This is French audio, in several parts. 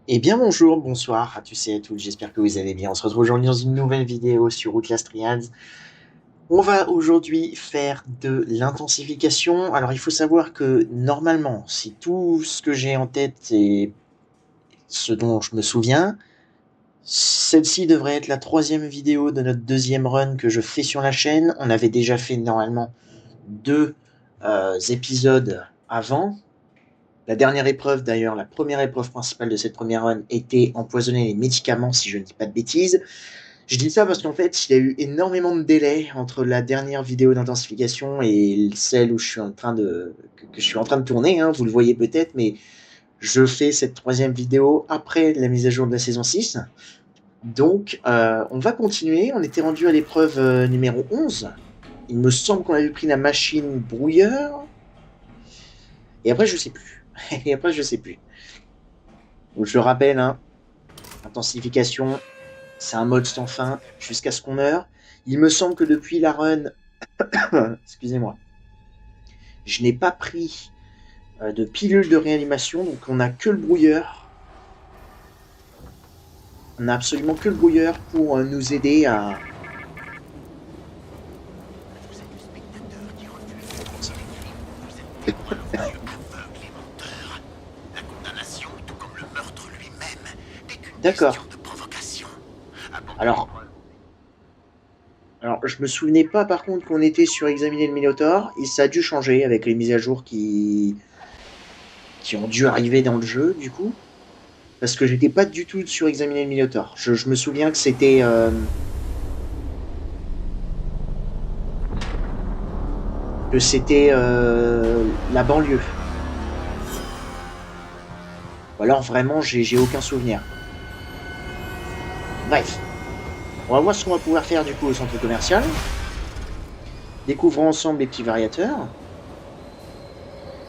Eh bien bonjour, bonsoir à tous et à toutes, j'espère que vous allez bien. On se retrouve aujourd'hui dans une nouvelle vidéo sur Outlast Triads. On va aujourd'hui faire de l'intensification. Alors il faut savoir que normalement, si tout ce que j'ai en tête est ce dont je me souviens, celle-ci devrait être la troisième vidéo de notre deuxième run que je fais sur la chaîne. On avait déjà fait normalement deux épisodes avant. La dernière épreuve, d'ailleurs, la première épreuve principale de cette première run était empoisonner les médicaments, si je ne dis pas de bêtises. Je dis ça parce qu'en fait, il y a eu énormément de délais entre la dernière vidéo d'intensification et celle où je suis en train que je suis en train de tourner, hein, vous le voyez peut-être, mais je fais cette troisième vidéo après la mise à jour de la saison 6. Donc, on va continuer. On était rendu à l'épreuve numéro 11. Il me semble qu'on avait pris la machine brouilleur. Et après, je sais plus. Et après, je sais plus. Donc, je rappelle, hein, intensification, c'est un mode sans fin jusqu'à ce qu'on meure. Il me semble que depuis la run, excusez-moi, je n'ai pas pris de pilule de réanimation, donc on n'a que le brouilleur. On n'a absolument que le brouilleur pour nous aider à... Vous êtes le spectateur qui refuse l'intensité. Vous êtes des aveugle et menteur. La condamnation, tout comme le meurtre lui-même, n'est qu'une D'accord. question de provocation. Alors, je me souvenais pas par contre qu'on était sur examiner le Minotaur, et ça a dû changer avec les mises à jour qui ont dû arriver dans le jeu, du coup. Parce que j'étais pas du tout sur examiner le Minotaur. Je me souviens que c'était... la banlieue. Ou alors vraiment, j'ai aucun souvenir. Bref. On va voir ce qu'on va pouvoir faire du coup au centre commercial. Découvrons ensemble les petits variateurs.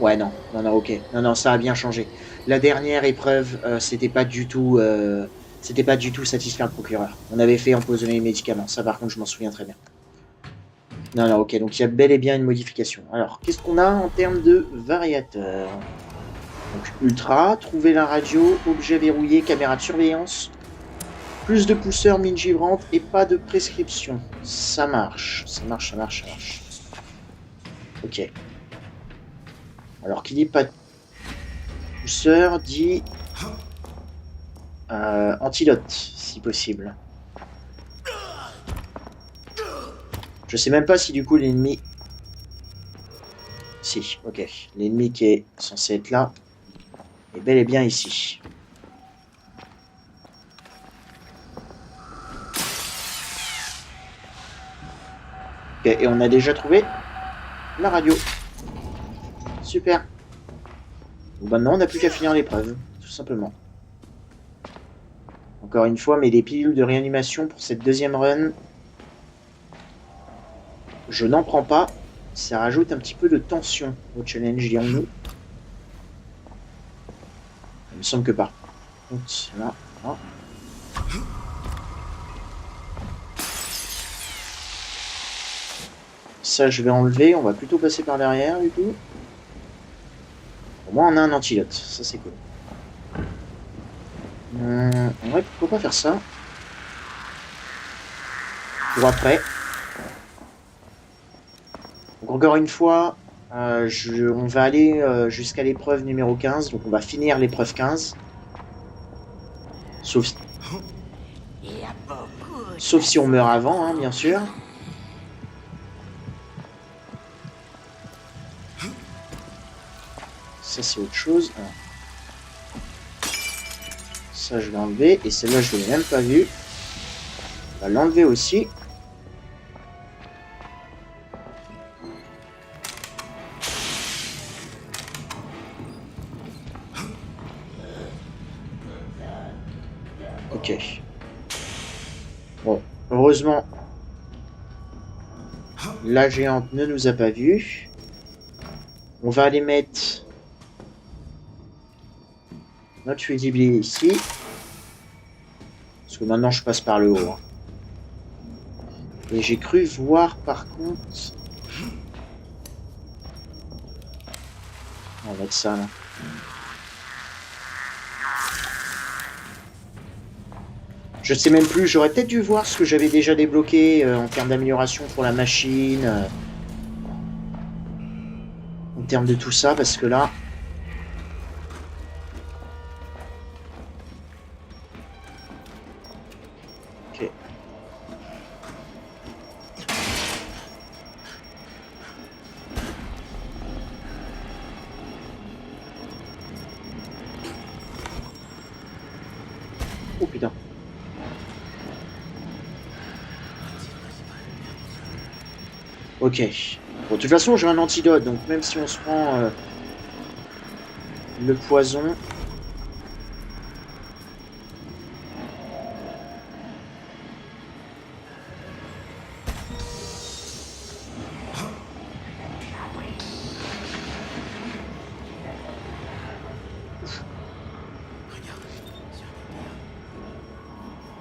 Ouais, non, ok. Non, ça a bien changé. La dernière épreuve, c'était pas du tout satisfaire le procureur. On avait fait empoisonner les médicaments. Ça, par contre, je m'en souviens très bien. Non, ok. Donc, il y a bel et bien une modification. Alors, qu'est-ce qu'on a en termes de variateurs? Donc, ultra, trouver la radio, objet verrouillé, caméra de surveillance. Plus de pousseurs, mine givrante et pas de prescription. Ça marche. Ok. Alors, qui dit pas de pousseur dit antidote, si possible. Je sais même pas si du coup l'ennemi... Si, ok. L'ennemi qui est censé être là est bel et bien ici. Ok, et on a déjà trouvé la radio. Super. Donc maintenant, on n'a plus qu'à finir l'épreuve, tout simplement. Encore une fois, mais les pilules de réanimation pour cette deuxième run, je n'en prends pas. Ça rajoute un petit peu de tension au challenge, dirons-nous. Il me semble que pas. Donc, là, là. Ça, je vais enlever. On va plutôt passer par derrière, du coup. Au moins, on a un antidote. Ça, c'est cool. Ouais, pourquoi pas faire ça? Pour après. Donc, encore une fois, on va aller jusqu'à l'épreuve numéro 15. Donc, on va finir l'épreuve 15. Sauf si on meurt avant, hein, bien sûr. Ça, c'est autre chose. Alors, ça, je vais enlever. Et celle-là, je ne l'ai même pas vue. On va l'enlever aussi. Ok. Bon, heureusement, la géante ne nous a pas vus. On va aller mettre notre fusibilier ici. Parce que maintenant, je passe par le haut. Hein. Et j'ai cru voir, par contre... On va mettre ça, là. Je sais même plus, j'aurais peut-être dû voir ce que j'avais déjà débloqué en termes d'amélioration pour la machine, en termes de tout ça, parce que là... Ok. Oh putain. Ok. Bon, de toute façon, j'ai un antidote, donc même si on se prend le poison...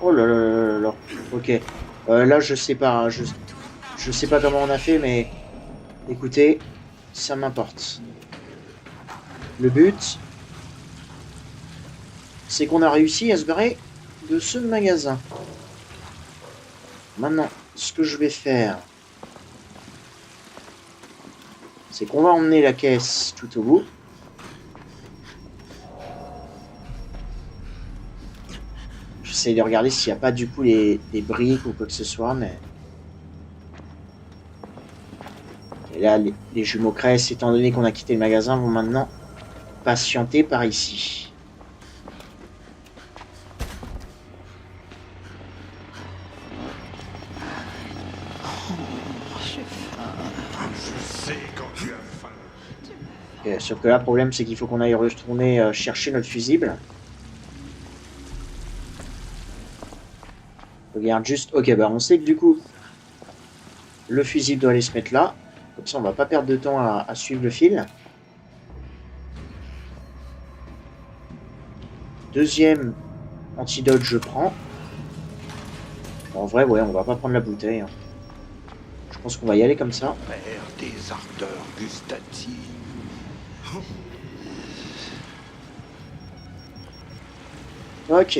Oh là là là là là. Ok. Là, je sais pas. Hein, je sais pas comment on a fait, mais... Écoutez, ça m'importe. Le but... c'est qu'on a réussi à se barrer de ce magasin. Maintenant, ce que je vais faire... c'est qu'on va emmener la caisse tout au bout. J'essaie de regarder s'il n'y a pas du coup des briques ou quoi que ce soit, mais... Et là, les jumeaux Cress, étant donné qu'on a quitté le magasin, vont maintenant patienter par ici. Je sais quand tu as faim. Okay, sauf que là, le problème, c'est qu'il faut qu'on aille retourner chercher notre fusible. Regarde juste... Ok, bah on sait que du coup, le fusible doit aller se mettre là. Comme ça, on va pas perdre de temps à suivre le fil. Deuxième antidote, je prends. Bon, en vrai, ouais, on va pas prendre la bouteille. Hein. Je pense qu'on va y aller comme ça. Père des ardeurs gustatives. Ok.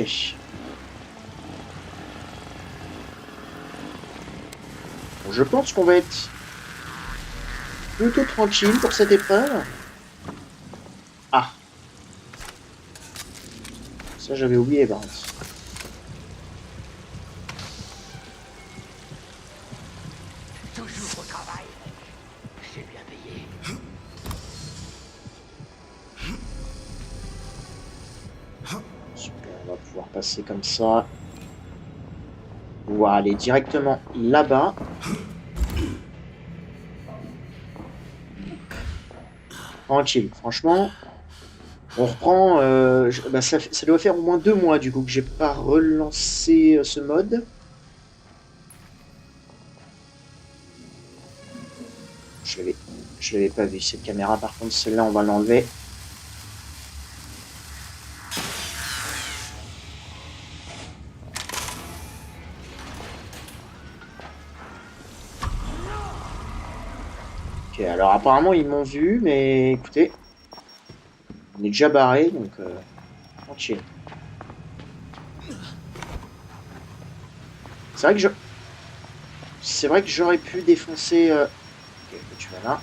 Bon, je pense qu'on va être plutôt tranquille pour cette épreuve. Ah. Ça, j'avais oublié, par contre. Toujours au travail. J'ai bien payé. Super, on va pouvoir passer comme ça. Pouvoir aller directement là-bas. Tranquille, franchement. On reprend... bah ça doit faire au moins 2 mois du coup que j'ai pas relancé ce mode. Je l'avais pas vu cette caméra, par contre celle-là on va l'enlever. Ok, alors apparemment ils m'ont vu, mais écoutez, on est déjà barré, donc tranquille. C'est vrai que j'aurais pu défoncer... Ok, tu vas là.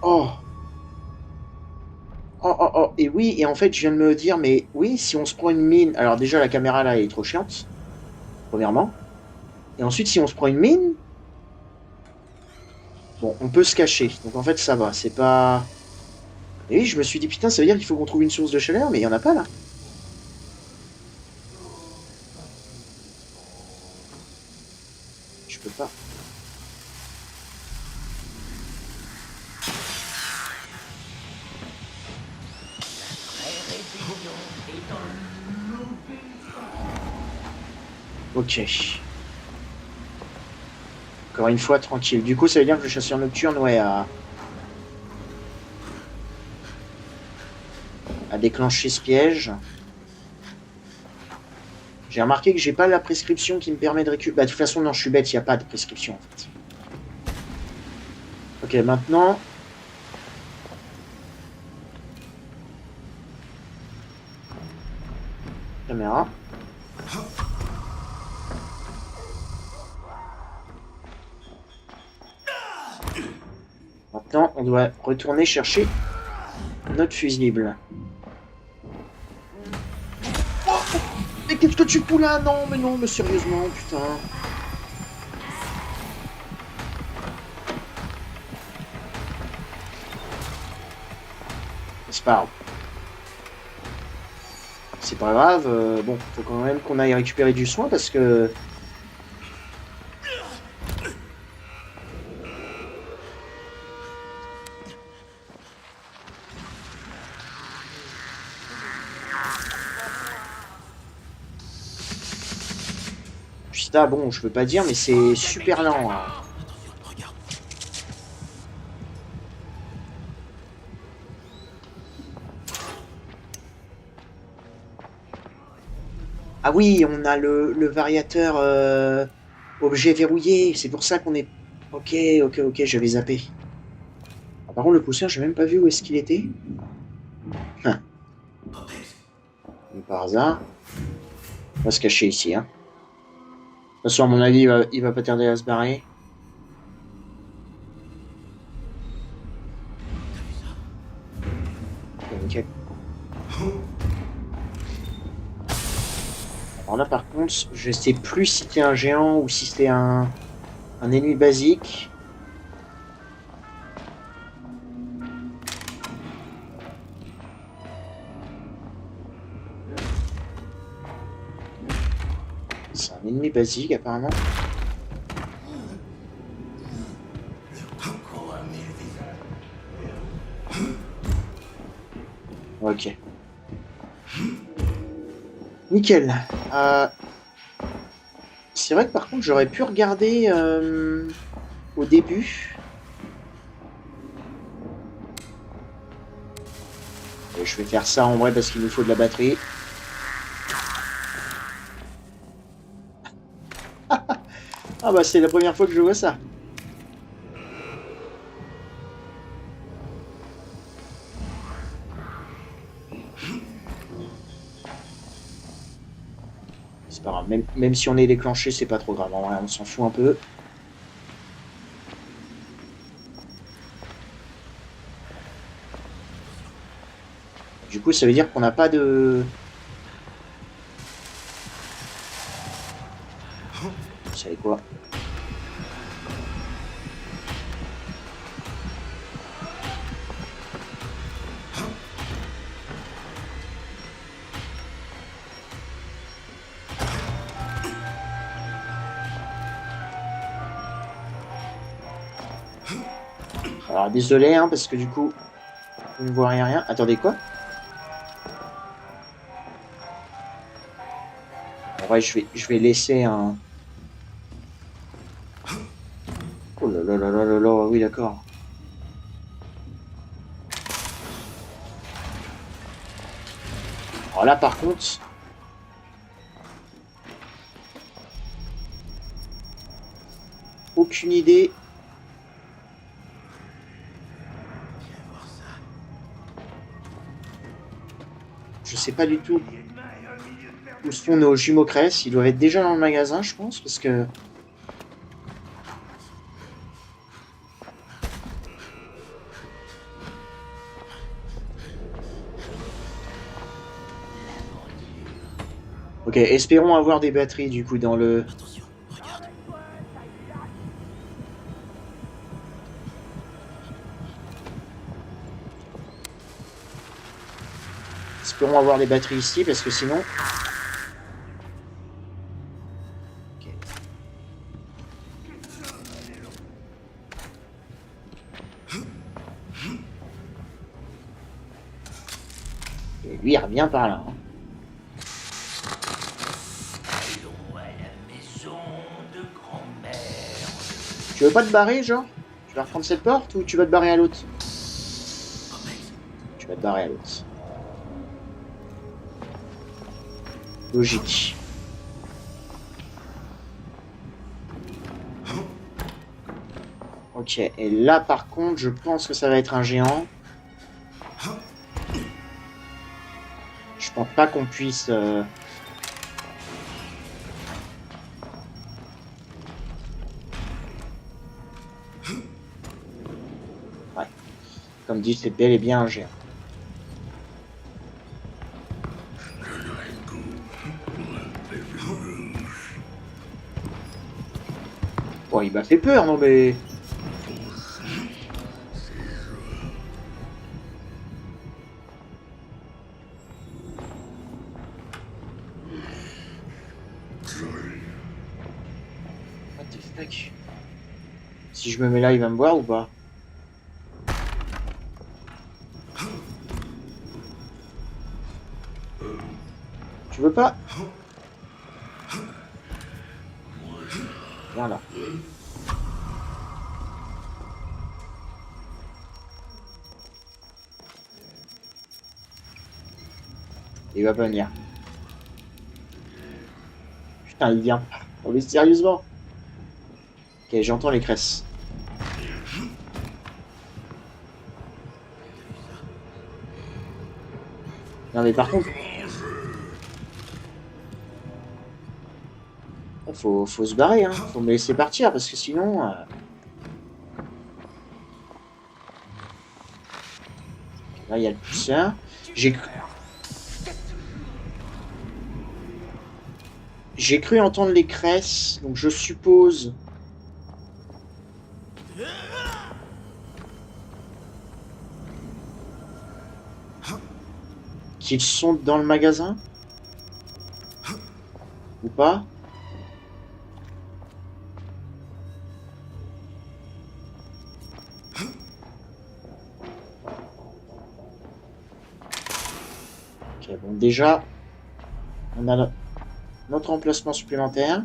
Oh! Oh, oh, oh, et oui, et en fait, je viens de me dire, mais oui, si on se prend une mine... Alors déjà, la caméra, là, elle est trop chiante, premièrement. Et ensuite, si on se prend une mine... Bon, on peut se cacher, donc en fait, ça va, c'est pas... Et oui, je me suis dit, putain, ça veut dire qu'il faut qu'on trouve une source de chaleur, mais il n'y en a pas, là. Je peux pas. Ok. Encore une fois, tranquille. Du coup, ça veut dire que le chasseur nocturne, ouais, a déclenché ce piège. J'ai remarqué que j'ai pas la prescription qui me permet de récupérer... Bah, de toute façon, non, je suis bête, il n'y a pas de prescription, en fait. Ok, maintenant... Caméra. Maintenant, on doit retourner chercher notre fusible. Oh, mais qu'est-ce que tu fous là? Non, mais sérieusement, putain. C'est pas grave. C'est pas grave. Bon, faut quand même qu'on aille récupérer du soin parce que... Putain, bon, je peux pas dire, mais c'est super lent. Hein. Ah oui, on a le variateur objet verrouillé. C'est pour ça qu'on est... Ok, j'avais zappé. Ah, par contre, le pousseur, j'ai même pas vu où est-ce qu'il était. Hein. Par hasard. On va se cacher ici. Hein. De toute façon, à mon avis, il va pas tarder à se barrer. Ok, nickel. Alors là, par contre, je sais plus si c'était un géant ou si c'était un ennemi basique. C'est un ennemi basique, apparemment. Ok. Nickel. C'est vrai que par contre, j'aurais pu regarder au début. Je vais faire ça en vrai parce qu'il nous faut de la batterie. Ah bah c'est la première fois que je vois ça. C'est pas grave, même si on est déclenché, c'est pas trop grave. En vrai, on s'en fout un peu. Du coup, ça veut dire qu'on n'a pas de... Vous savez quoi? Alors désolé, hein, parce que du coup, on ne voit rien. Attendez, quoi? En vrai, je vais laisser un... Oh là là là là là là, oui d'accord. Alors là, par contre... Aucune idée. Je sais pas du tout où sont nos jumeaux Cress. Ils doivent être déjà dans le magasin, je pense, parce que... Ok, espérons avoir des batteries, du coup, dans le... Attention, regarde. Espérons avoir des batteries ici, parce que sinon... Ok. Et lui, il revient par là. Hein. Allons à la maison de grand-mère. Tu veux pas te barrer, genre? Tu vas reprendre cette porte ou tu vas te barrer à l'autre? Tu vas te barrer à l'autre. Logique. Ok, et là par contre, je pense que ça va être un géant. Je pense pas qu'on puisse... Ouais. Comme dit, c'est bel et bien un géant. Oh, il m'a fait peur, non mais... What the fuck? Si je me mets là, il va me voir ou pas? Tu veux pas? Viens là. Il va pas venir. Putain, il vient. Oh, mais sérieusement? Ok, j'entends les cresses. Non mais par contre... Faut se barrer, hein. Faut me laisser partir parce que sinon... Là, il y a le pousseur. J'ai cru entendre les cresses, donc je suppose... qu'ils sont dans le magasin? Ou pas? Ok, bon, déjà, on a notre emplacement supplémentaire.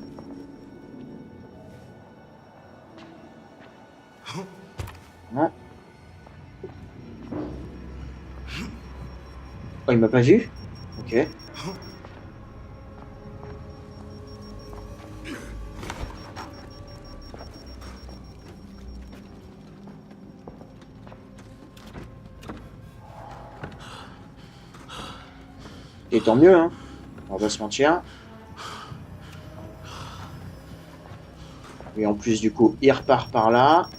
Non. Oh, il m'a pas vu? Ok. Et tant mieux, hein. On va pas se mentir. Et en plus, du coup, il repart par là.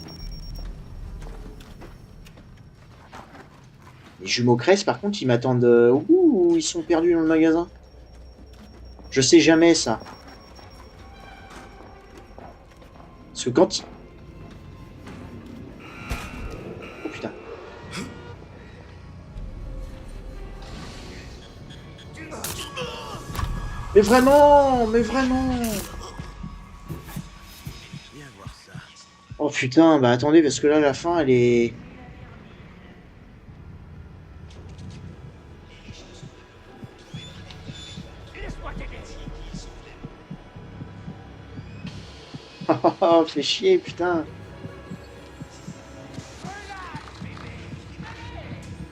Les jumeaux Cress, par contre, ils m'attendent... Ouh, ils sont perdus dans le magasin. Je sais jamais, ça. Parce que quand... Oh, putain. Mais vraiment! Mais vraiment! Oh, putain, bah attendez, parce que là, la fin, elle est... Oh, fait chier, putain.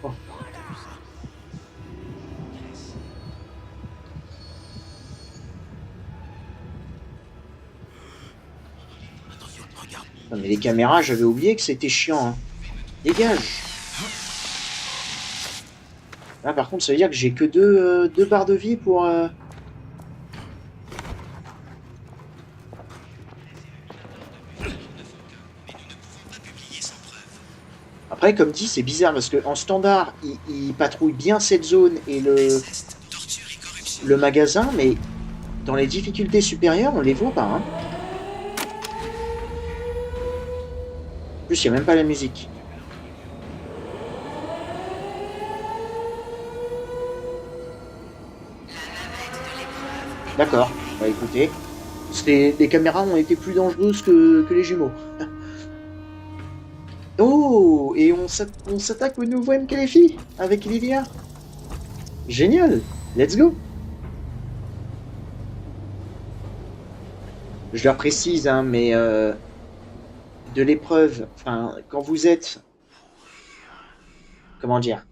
Oh. Non, mais les caméras, j'avais oublié que c'était chiant. Hein. Dégage. Là, par contre, ça veut dire que j'ai que deux barres de vie pour... Après, comme dit, c'est bizarre parce qu'en standard, il patrouille bien cette zone et le magasin, mais dans les difficultés supérieures, on les voit pas. Hein. En plus, il n'y a même pas la musique. D'accord. Bah écoutez, les caméras ont été plus dangereuses que les jumeaux. Oh, et on s'attaque au nouveau MKFI avec Lilia. Génial, let's go. Je leur précise, hein, mais de l'épreuve, enfin, quand vous êtes, comment dire,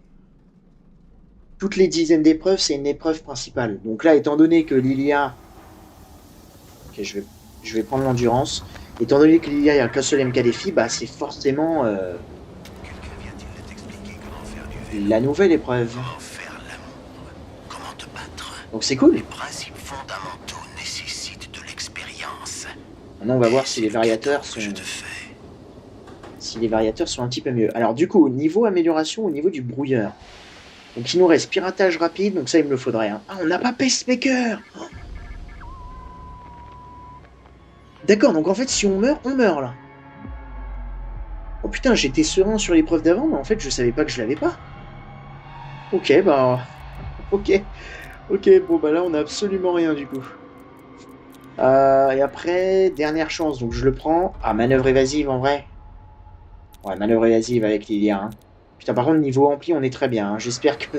toutes les dizaines d'épreuves, c'est une épreuve principale. Donc là, étant donné que Lilia, ok, je vais prendre l'endurance. Étant donné qu'il y a qu'un seul MK défi, bah c'est forcément Quelqu'un vient-il de t'expliquer comment faire du vélo? la nouvelle épreuve. Comment faire l'amour? Comment te battre? Donc c'est cool. Les principes fondamentaux nécessitent de l'expérience. Maintenant, on va voir si C'est les le variateurs cadeau sont... que je te fais. Si les variateurs sont un petit peu mieux. Alors du coup, niveau amélioration, au niveau du brouilleur. Donc il nous reste piratage rapide, donc ça il me le faudrait. Hein. Ah, on n'a pas pacemaker. D'accord, donc en fait si on meurt là. Oh putain, j'étais serein sur l'épreuve d'avant, mais en fait je savais pas que je l'avais pas. Ok, bah... Ok. Ok, bon bah là on a absolument rien du coup. Et après, dernière chance, donc je le prends. Ah, manœuvre évasive en vrai. Ouais, manœuvre évasive avec Lilia. Hein. Putain, par contre, niveau ampli, on est très bien. Hein. J'espère que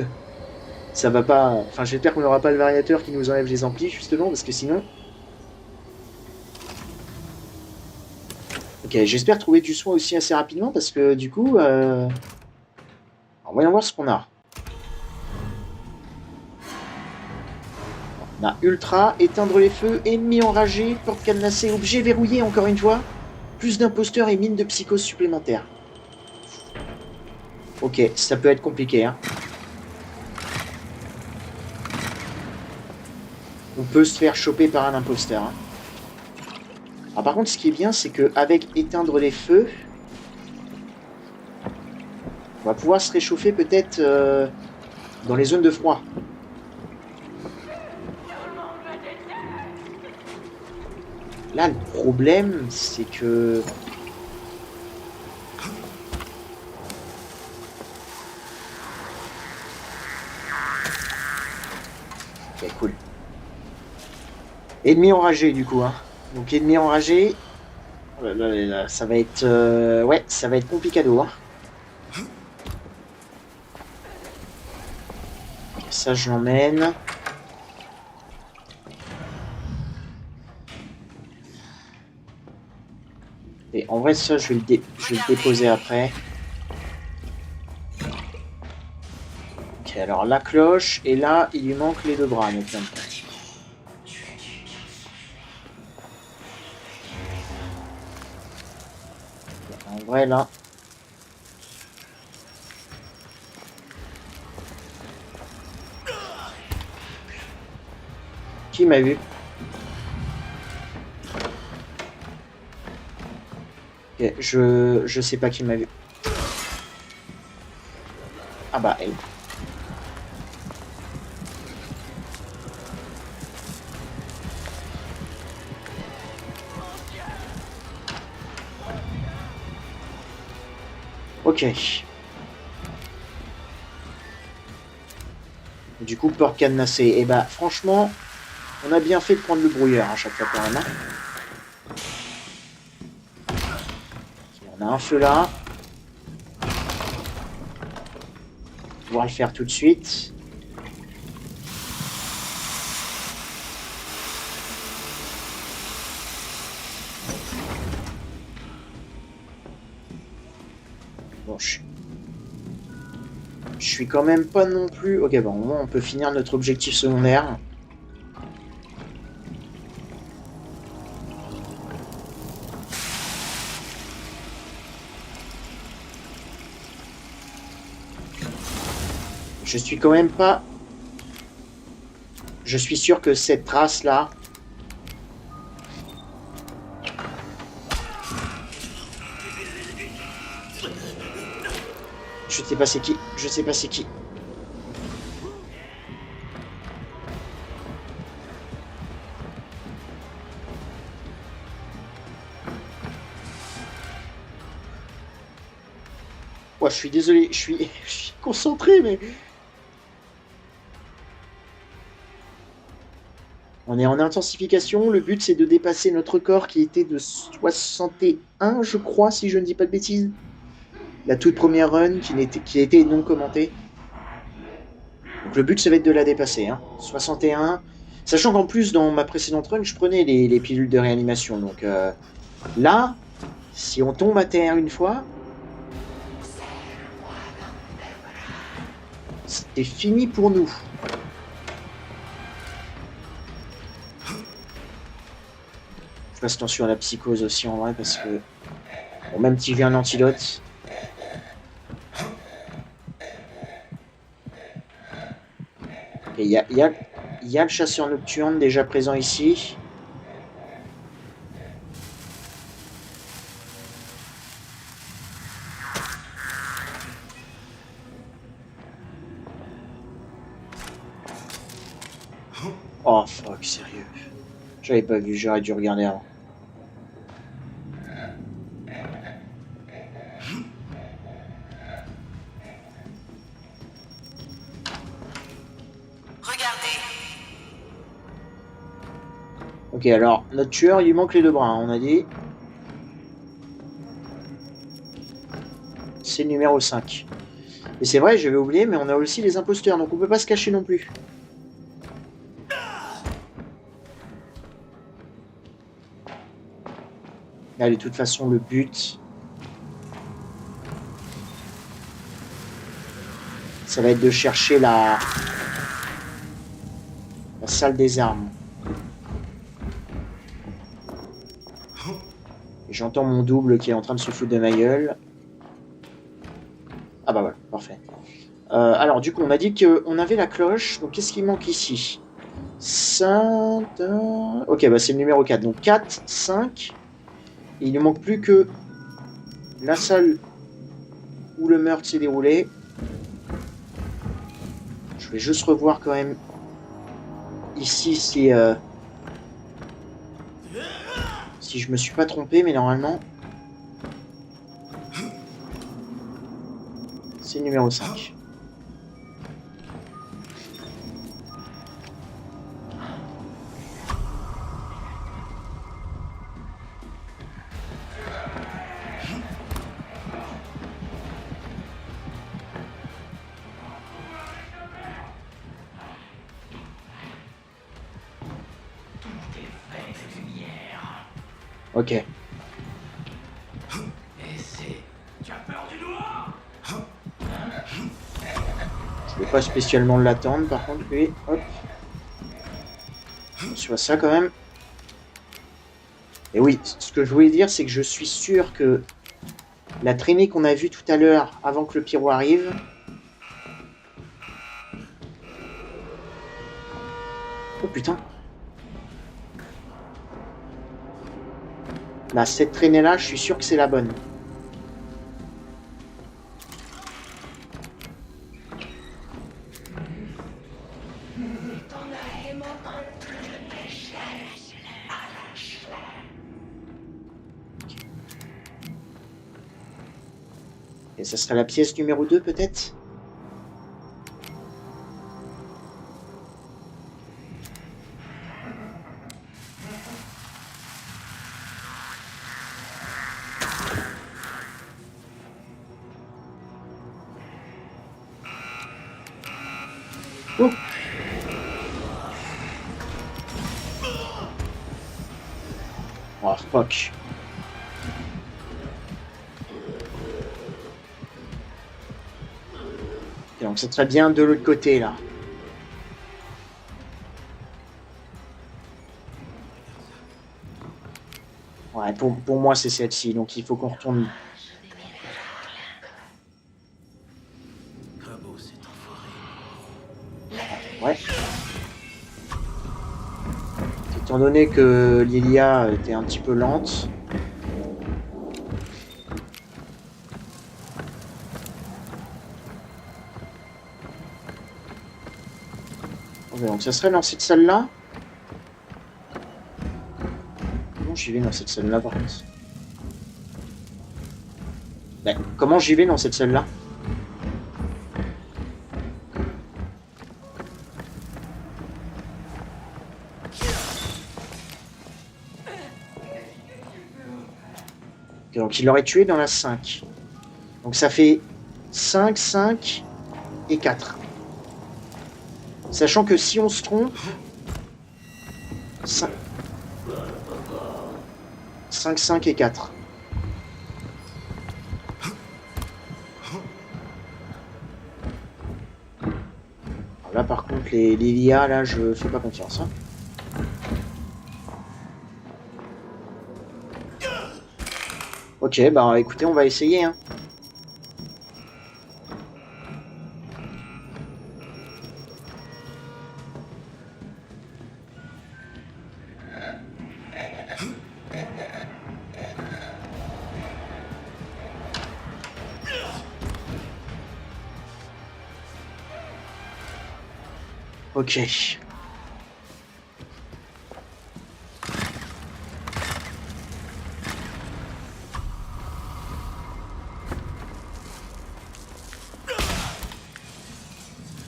ça va pas... Enfin, j'espère qu'on n'aura pas le variateur qui nous enlève les amplis, justement, parce que sinon... Ok, j'espère trouver du soin aussi assez rapidement, parce que du coup... Alors, voyons voir ce qu'on a. On a ultra, éteindre les feux, ennemi enragé, porte cadenassée, objet verrouillé encore une fois, plus d'imposteurs et mine de psychose supplémentaires. Ok, ça peut être compliqué. Hein. On peut se faire choper par un imposteur. Hein. Alors, par contre, ce qui est bien, c'est qu'avec éteindre les feux, on va pouvoir se réchauffer peut-être dans les zones de froid. Là, le problème, c'est que... Ok, cool. Ennemi enragé, du coup. Hein. Donc, ennemi enragé... Oh là là là là, ça va être... Ouais, ça va être complicado. Hein. Ça, je l'emmène. Et en vrai, ça, je vais le déposer après. Ok, alors la cloche, et là, il lui manque les deux bras, maintenant. En vrai, là... Qui m'a vu? Ok, je sais pas qui m'a vu. Ah bah, elle. Ok. Du coup, porte cadenassée. Et bah, franchement, on a bien fait de prendre le brouilleur à chaque fois quand même. Hein. Okay, on a un feu là. On va le faire tout de suite. Bon, je suis quand même pas non plus... Ok, bon, au moins on peut finir notre objectif secondaire. Je suis quand même pas... Je suis sûr que cette trace-là... Je sais pas c'est qui. Je sais pas c'est qui. Ouais, je suis désolé. Je suis concentré, mais... On est en intensification. Le but, c'est de dépasser notre corps qui était de 61, je crois, si je ne dis pas de bêtises. La toute première run qui a été non commentée. Donc le but, ça va être de la dépasser. Hein. 61. Sachant qu'en plus, dans ma précédente run, je prenais les pilules de réanimation. Donc là, si on tombe à terre une fois, c'est fini pour nous. fasse attention à la psychose aussi en vrai parce que bon, même si j'ai un antidote. Il y a le chasseur nocturne déjà présent ici. Oh fuck, sérieux. J'avais pas vu, j'aurais dû regarder avant. Regardez. Ok, alors, notre tueur, il lui manque les deux bras, hein, on a dit. C'est le numéro 5. Et c'est vrai, j'avais oublié, mais on a aussi les imposteurs, donc on peut pas se cacher non plus. Allez, de toute façon, le but... ça va être de chercher la salle des armes. Et j'entends mon double qui est en train de se foutre de ma gueule. Ah bah voilà, parfait. Alors du coup, on a dit qu'on avait la cloche. Donc qu'est-ce qui manque ici? Ça... Ok, bah c'est le numéro 4. Donc 4, 5. Et il ne manque plus que la salle où le meurtre s'est déroulé. Je vais juste revoir quand même ici si je me suis pas trompé, mais normalement c'est le numéro 5. Ok. Et c'est... Tu as peur du noir? Je vais pas spécialement l'attendre, par contre, lui. Hop. Attention à ça, quand même. Et oui, ce que je voulais dire, c'est que je suis sûr que la traînée qu'on a vue tout à l'heure, avant que le pyro arrive... Oh putain. Là, cette traînée-là, je suis sûr que c'est la bonne. Et ça sera la pièce numéro 2, peut-être? Oh. Oh, fuck. Et donc, c'est très bien de l'autre côté, là. Ouais, pour moi, c'est celle-ci. Donc, il faut qu'on retourne... Ouais. Étant donné que Lilia était un petit peu lente. Okay, donc ça serait dans cette salle-là. Comment j'y vais dans cette salle-là, par contre? Ben, comment j'y vais dans cette salle-là? Donc il l'aurait tué dans la 5. Donc ça fait 5, 5 et 4. Sachant que si on se trompe... 5, 5 et 4. Alors là par contre les Lilia, là je fais pas confiance. Hein. Ok, bah écoutez, on va essayer, hein. Ok.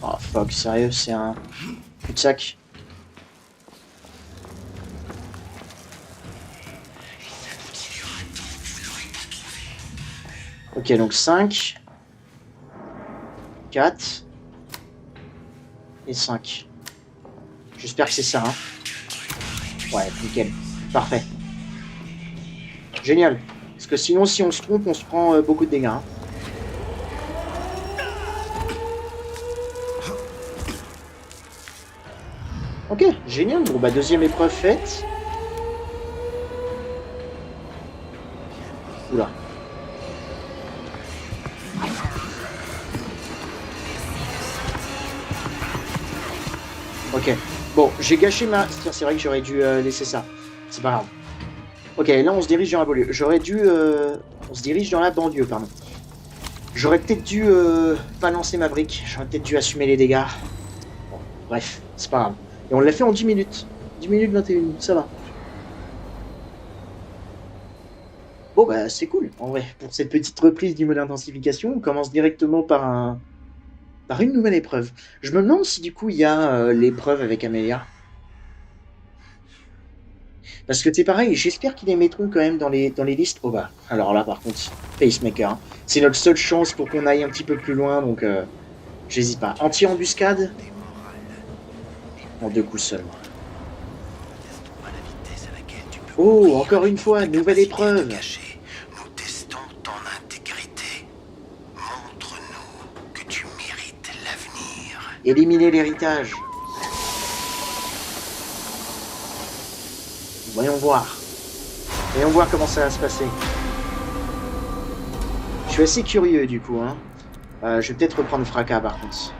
Oh fuck, sérieux, c'est un cul-de-sac. Ok, donc 5, 4 et 5. J'espère que c'est ça, hein. Ouais, nickel. Parfait. Génial. Parce que sinon, si on se trompe, on se prend beaucoup de dégâts, hein. Ok, génial. Bon, bah, deuxième épreuve faite. Oula. Ok. Bon, j'ai gâché ma... C'est vrai que j'aurais dû laisser ça. C'est pas grave. Ok, là, on se dirige dans la banlieue. J'aurais dû... On se dirige dans la banlieue, pardon. J'aurais peut-être dû pas lancer ma brique. J'aurais peut-être dû assumer les dégâts. Bon, bref, c'est pas grave. Et on l'a fait en 10 minutes. 10 minutes 21 minutes, ça va. Bon, bah, c'est cool, en vrai. Pour cette petite reprise du mode intensification, on commence directement par une nouvelle épreuve. Je me demande si, du coup, il y a l'épreuve avec Amelia. Parce que c'est pareil, j'espère qu'ils les mettront quand même dans les listes. Oh bah, alors là, par contre, Pacemaker, hein. C'est notre seule chance pour qu'on aille un petit peu plus loin, donc j'hésite pas. Anti-embuscade en 2 coups seulement. Oh, encore une fois, nouvelle épreuve. Nous testons ton intégrité. Montre-nous que tu mérites l'avenir. Éliminer l'héritage. Voyons voir. Voyons voir comment ça va se passer. Je suis assez curieux du coup, hein. Je vais peut-être reprendre Fracas par contre.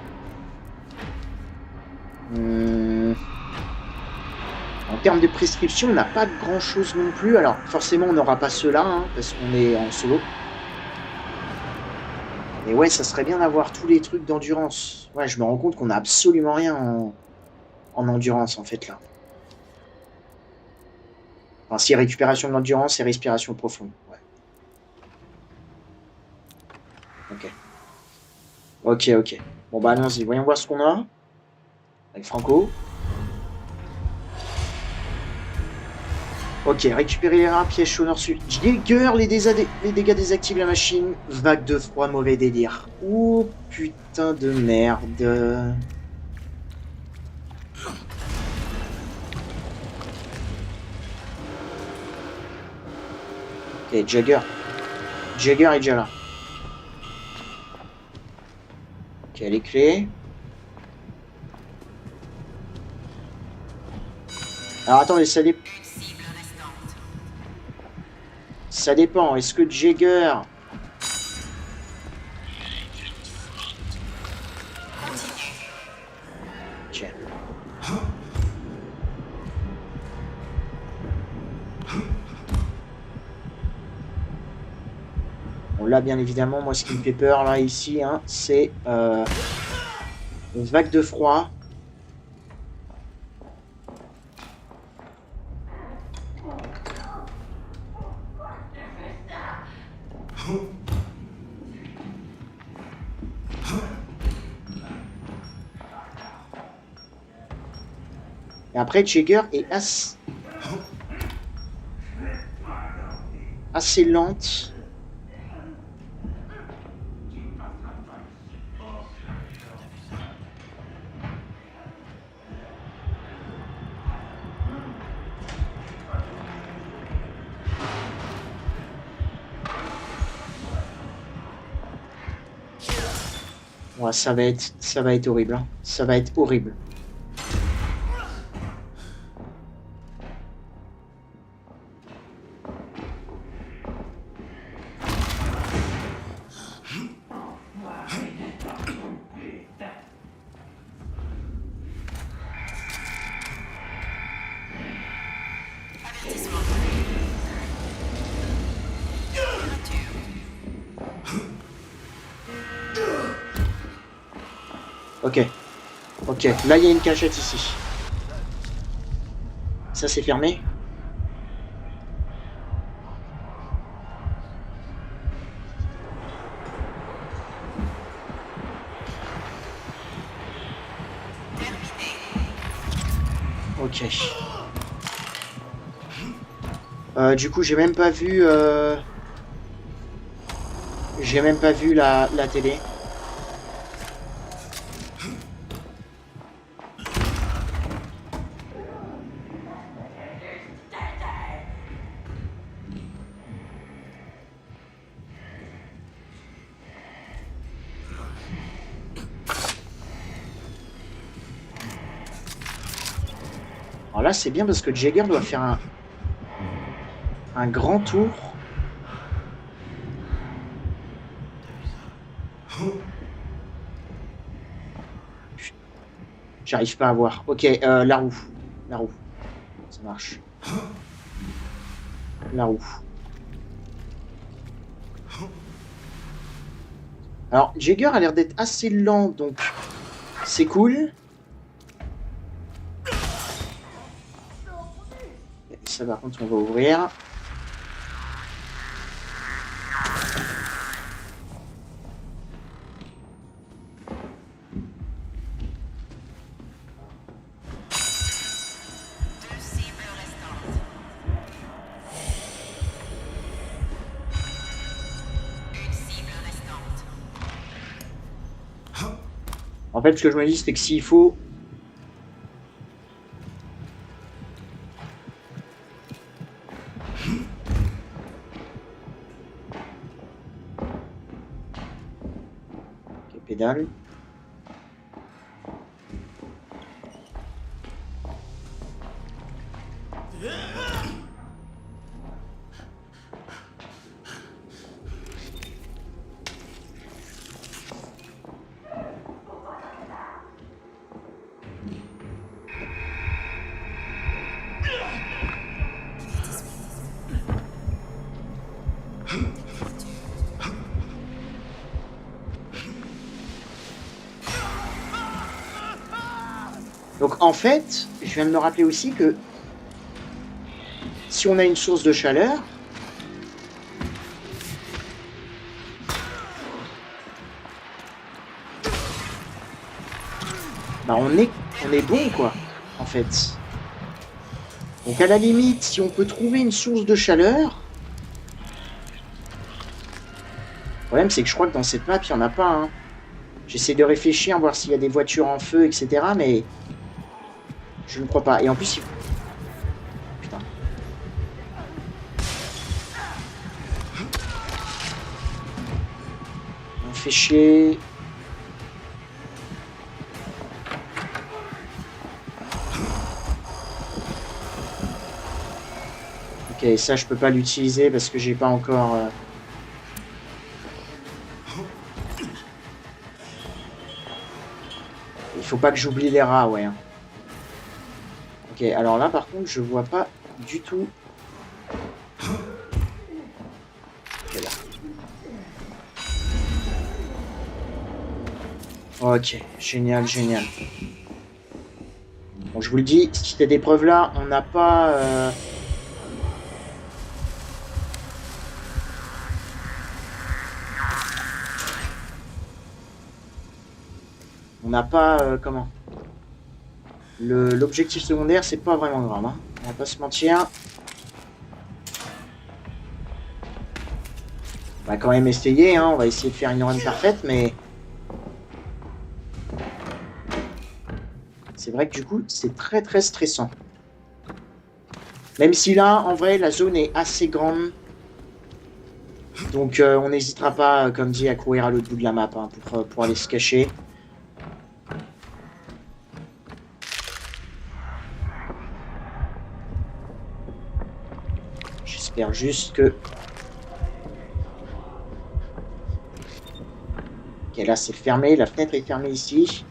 En termes de prescription, on n'a pas grand chose non plus. Alors forcément on n'aura pas ceux-là, hein, parce qu'on est en solo. Mais ouais, ça serait bien d'avoir tous les trucs d'endurance. Ouais, je me rends compte qu'on n'a absolument rien en endurance en fait là. Enfin, si récupération de l'endurance et respiration profonde. Ouais. Ok. Ok, ok. Bon bah allons-y, voyons voir ce qu'on a. Avec Franco. Ok, récupérer les reins, piège chaud nord-sud. Jäger, les dégâts désactivent la machine. Vague de froid, mauvais délire. Oh putain de merde. Ok, Jäger. Jäger est déjà là. Ok, les clés. Alors attendez, ça dépend. Est-ce que Jäger... Tiens. Bon, là, bien évidemment, moi, ce qui me fait peur, là, ici, hein, c'est une vague de froid. Et après, Jäger est assez lente. Ouais, ça va être horrible, hein. Ça va être horrible. Ok. Ok, là il y a une cachette ici. Ça c'est fermé. Ok. Du coup j'ai même pas vu... J'ai même pas vu la télé. Alors là c'est bien parce que Jagger doit faire un grand tour. J'arrive pas à voir. Ok, la roue. La roue. Ça marche. La roue. Alors, Jagger a l'air d'être assez lent, donc c'est cool. Ça, par contre, on va ouvrir. En fait, ce que je me dis, c'est que s'il faut... Ok, pédale. Donc en fait, je viens de me rappeler aussi que si on a une source de chaleur, bah on est bon quoi, en fait. Donc à la limite, si on peut trouver une source de chaleur, le problème c'est que je crois que dans cette map il n'y en a pas. Hein. J'essaie de réfléchir, voir s'il y a des voitures en feu, etc. Mais je ne crois pas. Et en plus, putain. On fait chier. Ok, ça je peux pas l'utiliser parce que j'ai pas encore... Il faut pas que j'oublie les rats, ouais. Ok, alors là par contre je vois pas du tout. Ok, là. Ok, génial, génial. Bon, je vous le dis, cette épreuve là, on n'a pas... On n'a pas... comment l'objectif secondaire, c'est pas vraiment grave. Hein. On va pas se mentir. On va quand même essayer. Hein. On va essayer de faire une run parfaite, mais... C'est vrai que du coup, c'est très très stressant. Même si là, en vrai, la zone est assez grande. Donc on n'hésitera pas, comme dit, à courir à l'autre bout de la map hein, pour aller se cacher. J'espère juste que... Ok, là c'est fermé, la fenêtre est fermée ici.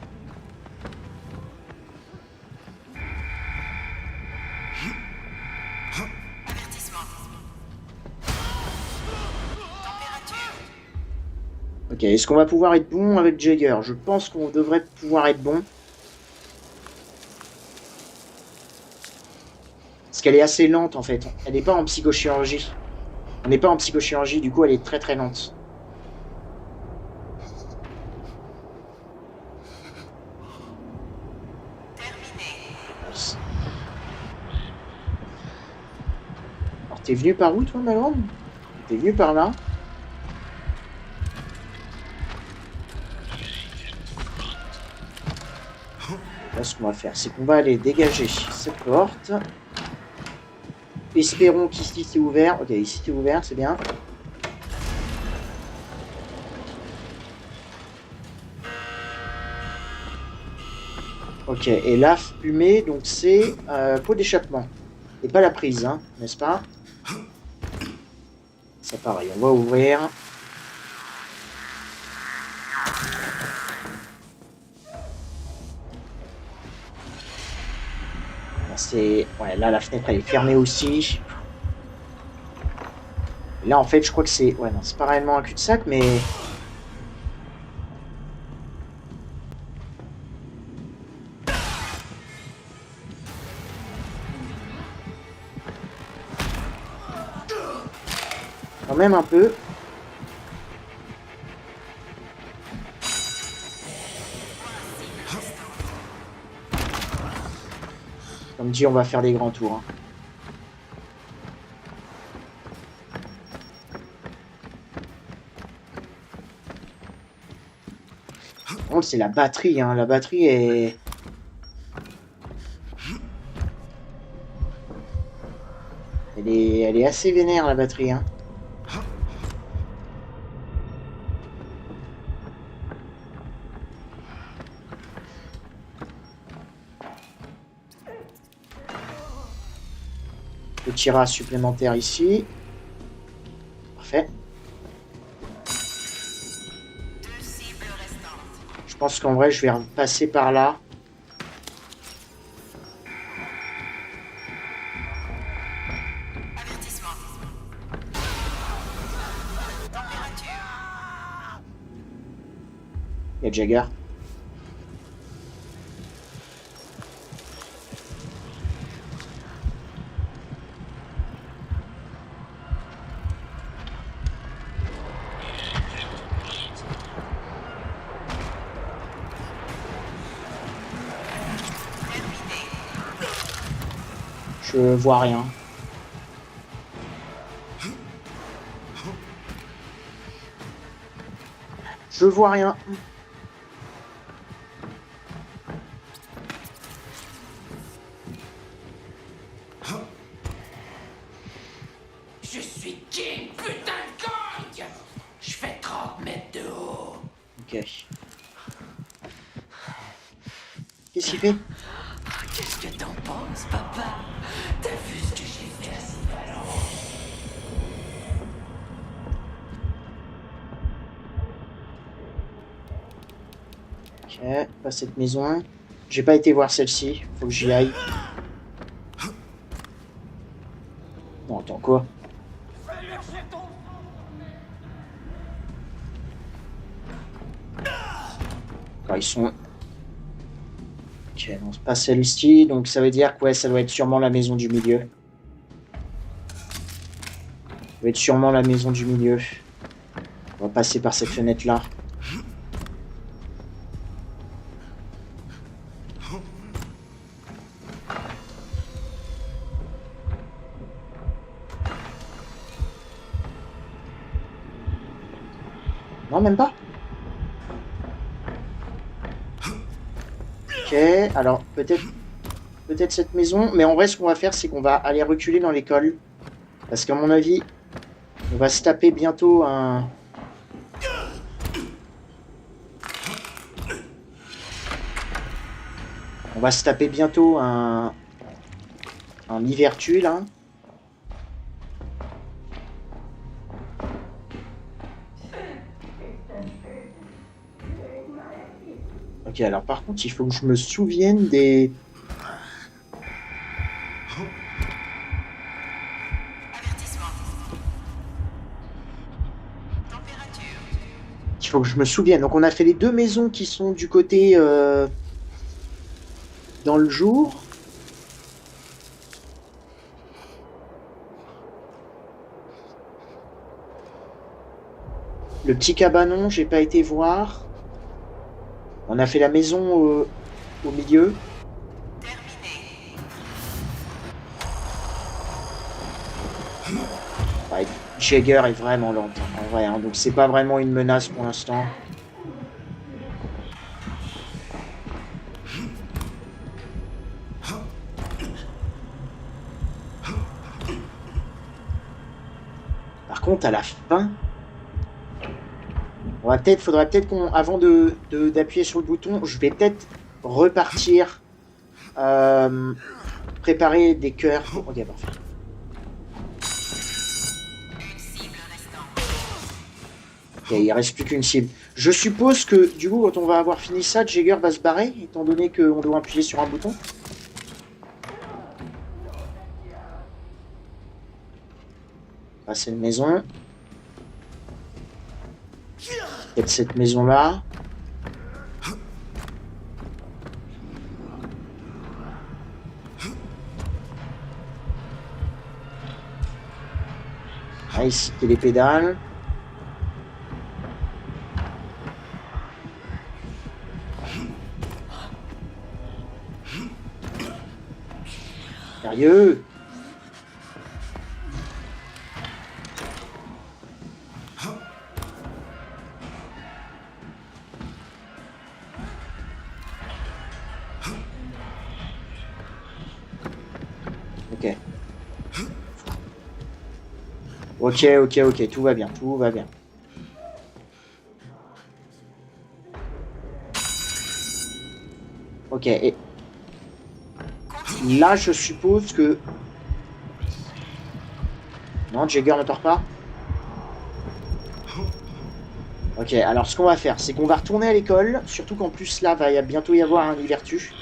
Ok, Ok, est-ce qu'on va pouvoir être bon avec Jagger? Je pense qu'on devrait pouvoir être bon. Parce qu'elle est assez lente en fait. Elle n'est pas en psychochirurgie. On n'est pas en psychochirurgie, du coup elle est très très lente. Alors t'es venu par où toi ma grande? T'es venu par là. Là ce qu'on va faire, c'est qu'on va aller dégager cette porte. Espérons qu'ici c'est ouvert. Ok, ici c'est ouvert, c'est bien. Ok, et la fumée, donc c'est pot d'échappement. Et pas la prise, hein, n'est-ce pas? C'est pareil, on va ouvrir. C'est... Ouais, là la fenêtre elle est fermée aussi. Et là en fait je crois que c'est... Ouais non, c'est pas réellement un cul-de-sac, mais... Quand même un peu. Comme dit, on va faire des grands tours. Hein. Par contre, c'est la batterie. Hein. La batterie est... Elle est assez vénère, la batterie. Hein. Petit rat supplémentaire ici. Parfait. Je pense qu'en vrai, je vais passer par là. Il y a Jagger. Je vois rien. Je vois rien. Je suis King, putain de cogne! Je fais 30 mètres de haut. Ok. Qu'est-ce qu'il fait? Qu'est-ce que t'en penses, papa? T'as vu ce que j'ai fait à ces ballons? Ok, pas cette maison. J'ai pas été voir celle-ci. Faut que j'y aille. Non, attends, quoi? Quand ils sont... Ok, non, c'est pas celle-ci. Donc ça veut dire que ouais, ça doit être sûrement la maison du milieu. Ça doit être sûrement la maison du milieu. On va passer par cette fenêtre-là. Non, même pas. Ok, alors peut-être cette maison. Mais en vrai, ce qu'on va faire, c'est qu'on va aller reculer dans l'école. Parce qu'à mon avis, on va se taper bientôt un... On va se taper bientôt un Livertu, là. Ok, alors par contre, il faut que je me souvienne des... Il faut que je me souvienne. Donc on a fait les deux maisons qui sont du côté dans le jour. Le petit cabanon, j'ai pas été voir. On a fait la maison au milieu. Ouais, Jagger est vraiment lente en vrai, hein, donc c'est pas vraiment une menace pour l'instant. Par contre, à la fin, faudrait peut-être qu'on, avant d'appuyer sur le bouton, je vais peut-être repartir, préparer des cœurs. Ok, parfait. Ok, il reste plus qu'une cible. Je suppose que du coup, quand on va avoir fini ça, Jagger va se barrer, étant donné qu'on doit appuyer sur un bouton. Ah, c'est une maison. Peut-être cette maison-là. Ah, ici, c'est les pédales. Sérieux? Ok. Ok, tout va bien, tout va bien. Ok, et là, je suppose que... Non, Jagger ne part pas. Ok, alors ce qu'on va faire, c'est qu'on va retourner à l'école, surtout qu'en plus là, va bientôt y avoir un Libertu.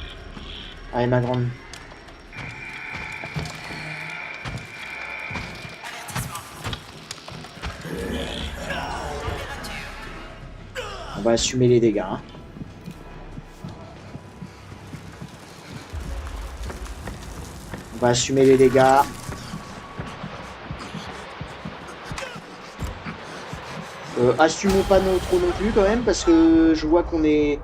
Allez, ma grande. On va assumer les dégâts. Hein. On va assumer les dégâts. Assumons pas trop non plus quand même, parce que je vois qu'on est...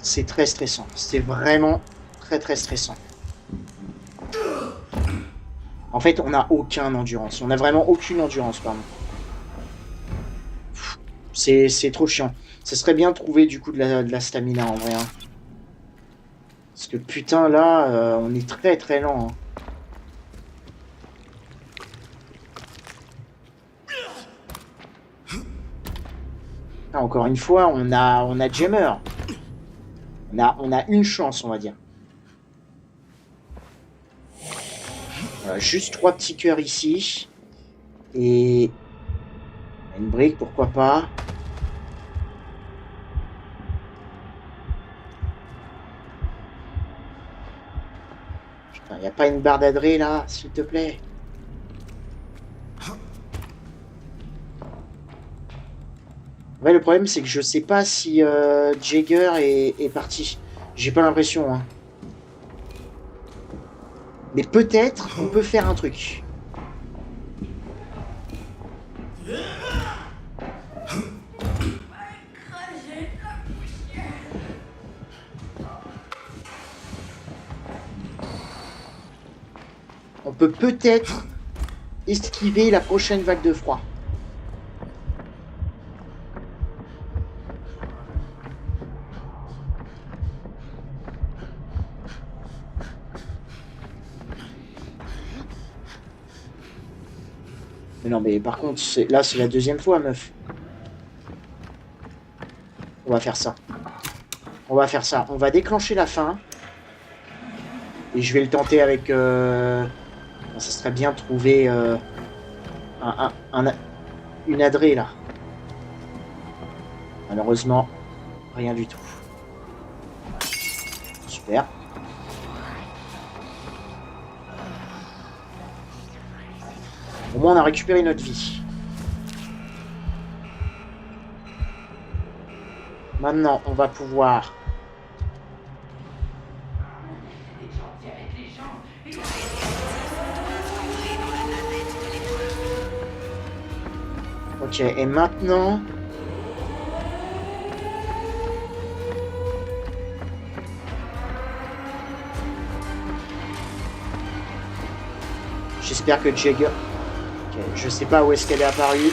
C'est très stressant. C'est vraiment très stressant. En fait, on n'a aucun endurance. On n'a vraiment aucune endurance, pardon. C'est trop chiant. Ça serait bien de trouver du coup de la stamina en vrai. Hein. Parce que putain là, on est très lent. Hein. Ah, encore une fois, on a Jammer. On a une chance, on va dire. Voilà, juste 3 petits cœurs ici. Et une brique, pourquoi pas. Il n'y a pas une barre d'adré là, s'il te plaît. Ouais, le problème c'est que je sais pas si Jagger est parti. J'ai pas l'impression. Hein. Mais peut-être on peut faire un truc. On peut peut-être esquiver la prochaine vague de froid. Mais non, mais par contre, là, c'est la deuxième fois, meuf. On va faire ça. On va faire ça. On va déclencher la fin. Et je vais le tenter avec... Ça serait bien de trouver une adrée, là. Malheureusement, rien du tout. Super. Au moins, on a récupéré notre vie. Maintenant, on va pouvoir... Ok, et maintenant... J'espère que Jagger... Ok, je sais pas où est-ce qu'elle est apparue.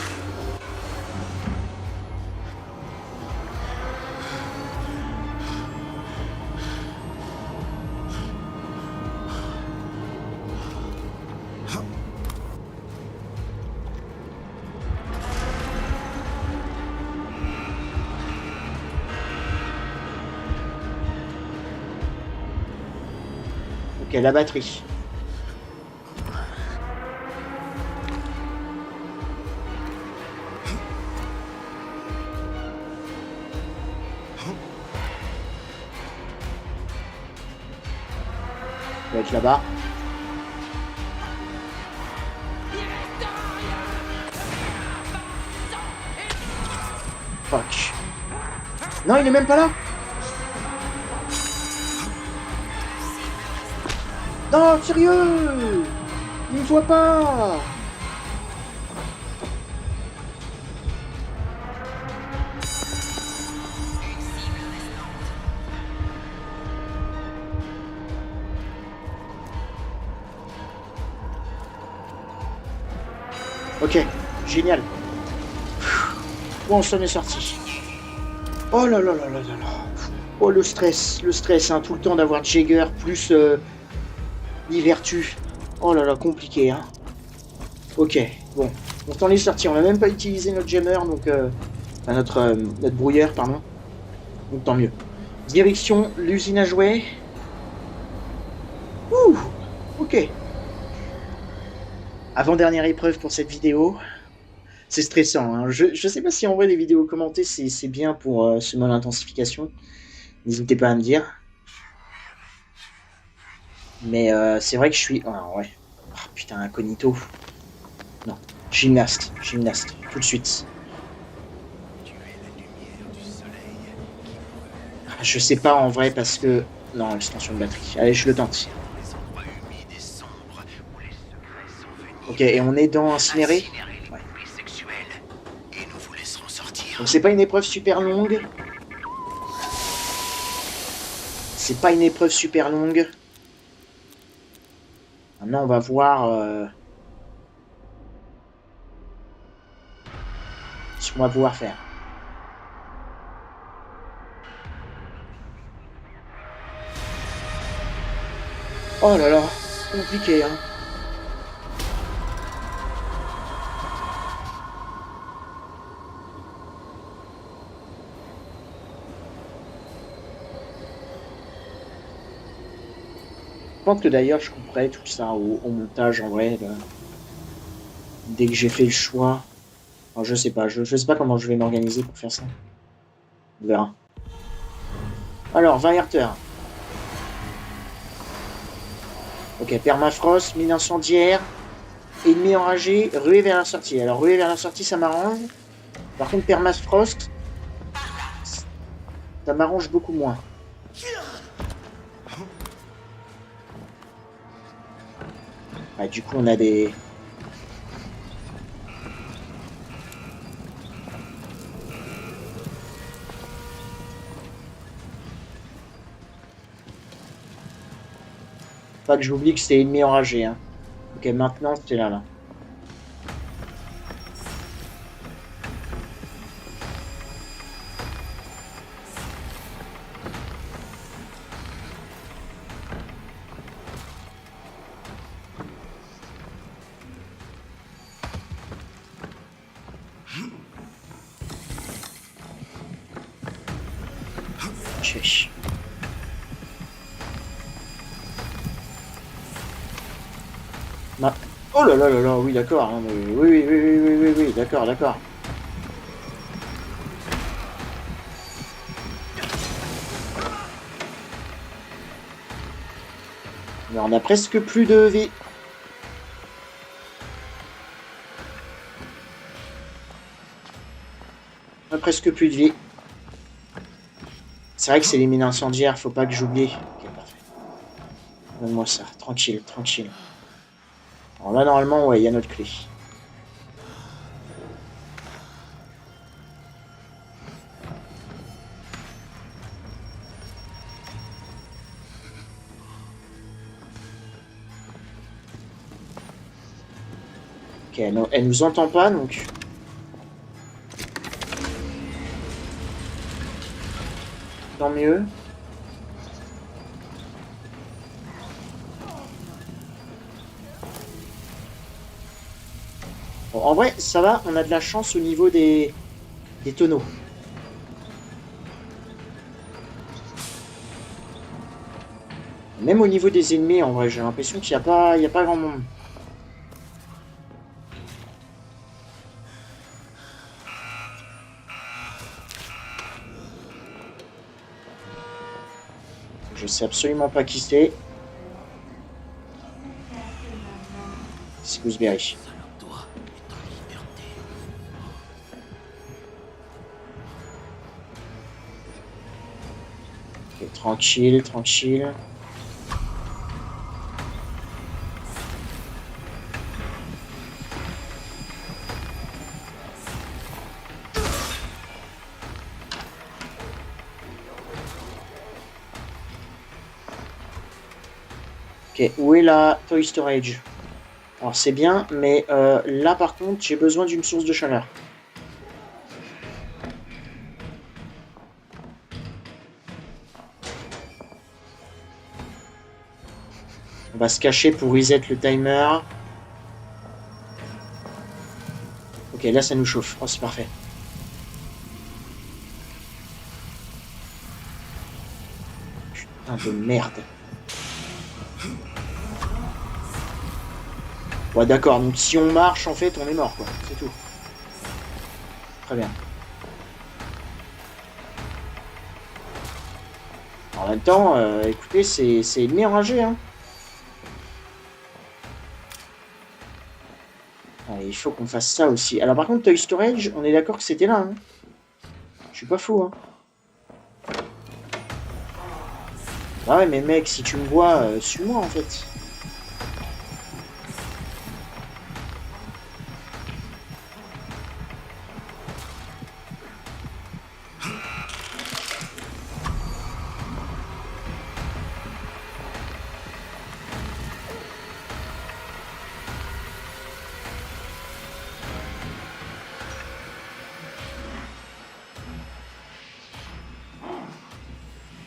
Ok, la batterie. Ça va être là-bas. Fuck. Non, il est même pas là. Non, sérieux. Il me voit pas. Ok, génial. Bon, on s'en est sorti. Oh là là là là là là. Oh le stress, hein, tout le temps d'avoir Jagger plus Vertu. Oh là là, compliqué, hein. Ok, bon, on s'en est sorti. On n'a même pas utilisé notre jammer, donc enfin, notre brouilleur, pardon. Donc tant mieux. Direction l'usine à jouets. Ouh, ok. Avant-dernière épreuve pour cette vidéo. C'est stressant, hein. Je sais pas si en vrai les vidéos commentées c'est bien pour ce mode intensification. N'hésitez pas à me dire. Mais c'est vrai que je suis... Ah ouais. Oh, putain, incognito. Non. Gymnaste, tout de suite. Je sais pas en vrai parce que... Non, extension de batterie. Allez, je le tente. Ok, et on est dans Incinéré. Ouais. Donc c'est pas une épreuve super longue. C'est pas une épreuve super longue. Maintenant, on va voir ce qu'on va pouvoir faire. Oh là là, compliqué, hein. Je pense que d'ailleurs je couperai tout ça au montage en vrai. Là. Dès que j'ai fait le choix. Alors, je sais pas, je sais pas comment je vais m'organiser pour faire ça. On verra. Alors, variateur. Ok, permafrost, mine incendiaire, ennemi enragé, ruée vers la sortie. Alors, ruée vers la sortie, ça m'arrange. Par contre, permafrost, ça m'arrange beaucoup moins. Ouais, du coup, on a des... Pas que j'oublie que c'était ennemi enragé. Hein. Ok, maintenant, c'est là. Oh là là là là, oui d'accord, hein, oui, d'accord. Mais on a presque plus de vie. On a presque plus de vie. C'est vrai que c'est les mines incendiaires, faut pas que j'oublie. Ok, parfait. Donne-moi ça, tranquille, tranquille. Alors là, normalement, ouais, il y a notre clé. Ok, elle nous entend pas, donc... Tant mieux. Bon, en vrai, ça va, on a de la chance au niveau des tonneaux. Même au niveau des ennemis, en vrai, j'ai l'impression qu'il n'y a pas grand monde. Je sais absolument pas qui c'est. C'est Gooseberry. Toi est en liberté. Ok, tranquille, tranquille. Ok, où est la Toy Storage? Alors c'est bien, mais là par contre, j'ai besoin d'une source de chaleur. On va se cacher pour reset le timer. Ok, là ça nous chauffe. Oh, c'est parfait. Putain de merde. Ouais, d'accord, donc si on marche, en fait, on est mort, quoi. C'est tout. Très bien. En même temps, écoutez, c'est ennemi enragé, hein. Allez, il faut qu'on fasse ça aussi. Alors par contre, Toy Storage, on est d'accord que c'était là, hein. Je suis pas fou, hein. Ah ouais, mais mec, si tu me vois, suis-moi, en fait.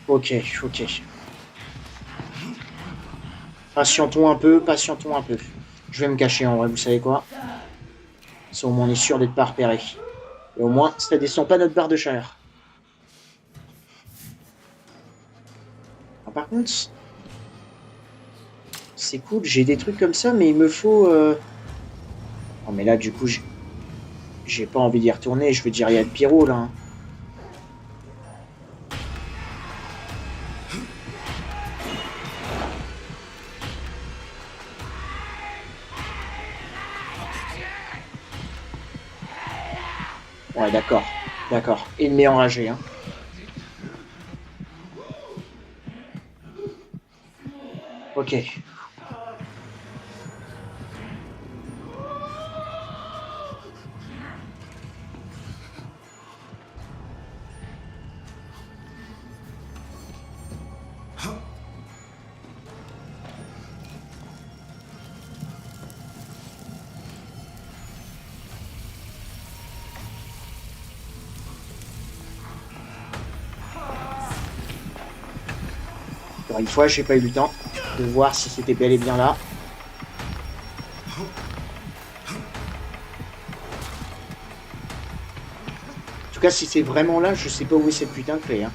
Ok, ok. Patientons un peu, patientons un peu. Je vais me cacher, en vrai, vous savez quoi? Ça, au moins, on est sûr d'être pas repéré. Et au moins, ça descend pas notre barre de chaleur. Ah, par contre, c'est cool, j'ai des trucs comme ça, mais il me faut... Oh, mais là, du coup, j'ai pas envie d'y retourner. Je veux dire, il y a le pyro, là, hein. Ouais, d'accord. D'accord. Ennemi enragé, hein. Ok. Encore une fois, j'ai pas eu le temps de voir si c'était bel et bien là. En tout cas, si c'est vraiment là, je sais pas où est cette putain de clé, hein.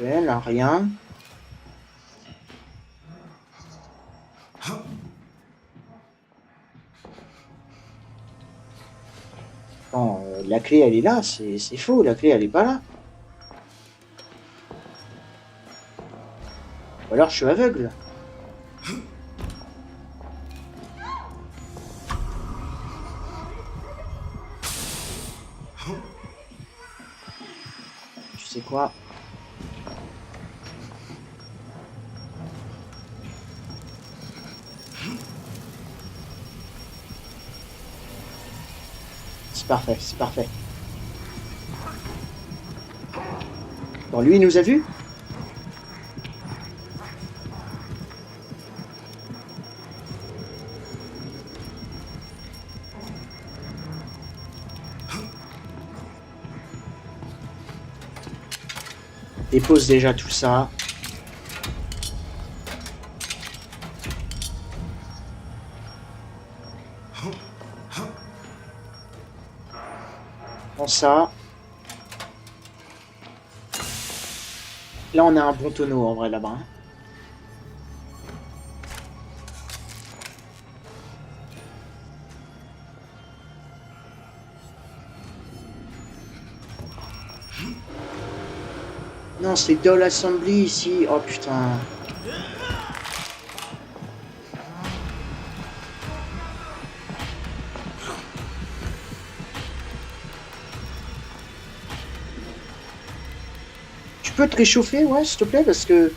Ok, là, rien. Attends, la clé, elle est là. C'est faux, la clé, elle est pas là. Ou alors, je suis aveugle. Tu sais quoi? C'est parfait, c'est parfait. Bon, lui, il nous a vus? Dépose déjà tout ça. Prends ça. Là, on a un bon tonneau, en vrai, là-bas. Hein. Non, c'est Doll Assembly, ici. Oh, putain. Tu peux te réchauffer, ouais, s'il te plaît, parce que...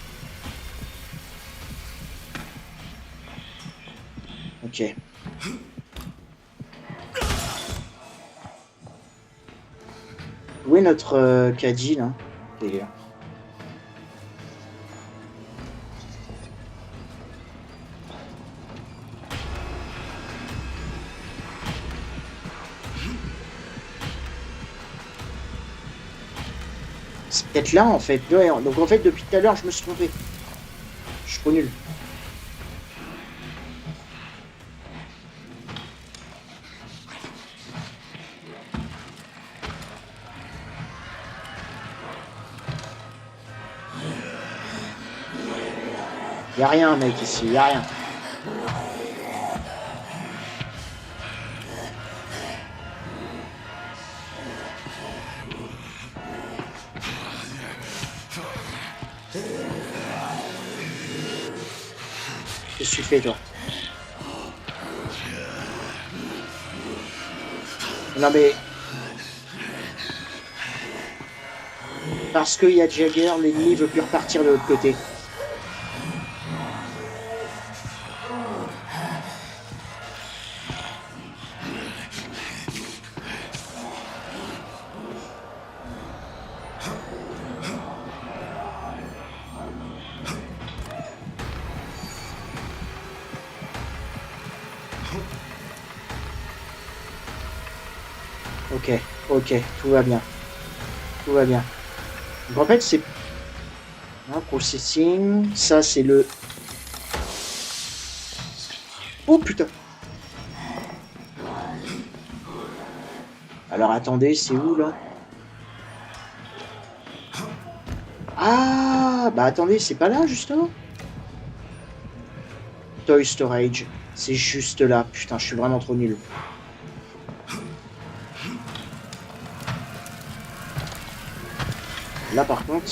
Ok. Où est notre caddie, là? Ok, il est là. C'est peut-être là, en fait. Ouais, donc, en fait, depuis tout à l'heure, je me suis trompé. Je suis trop nul. Y'a rien, mec, ici. Y'a rien. Qu'est-ce que tu fais, toi? Non, mais... Parce qu'il y a Jagger, l'ennemi veut plus repartir de l'autre côté. Ok, ok, tout va bien. Tout va bien. Donc en fait, c'est... Hein, processing, ça c'est le... Oh putain! Alors attendez, c'est où là? Ah, bah attendez, c'est pas là justement? Toy Storage, c'est juste là. Putain, je suis vraiment trop nul. Là par contre...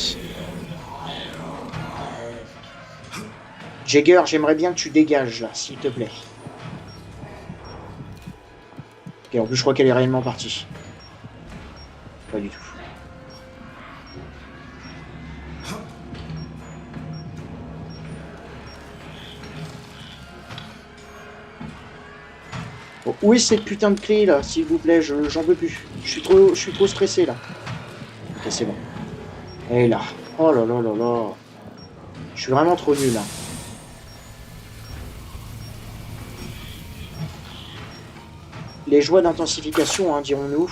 Jagger, j'aimerais bien que tu dégages là, s'il te plaît. Ok, en plus je crois qu'elle est réellement partie. Pas du tout. Bon, où est cette putain de clé là, s'il vous plaît, j'en peux plus. Je suis trop stressé là. Ok, c'est bon. Elle est là. Oh là là là là. Je suis vraiment trop nul là. Les joies d'intensification, hein, dirons-nous.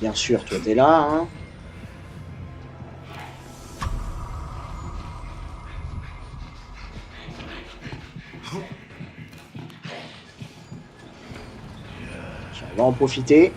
Bien sûr, toi t'es là, hein. On va en profiter.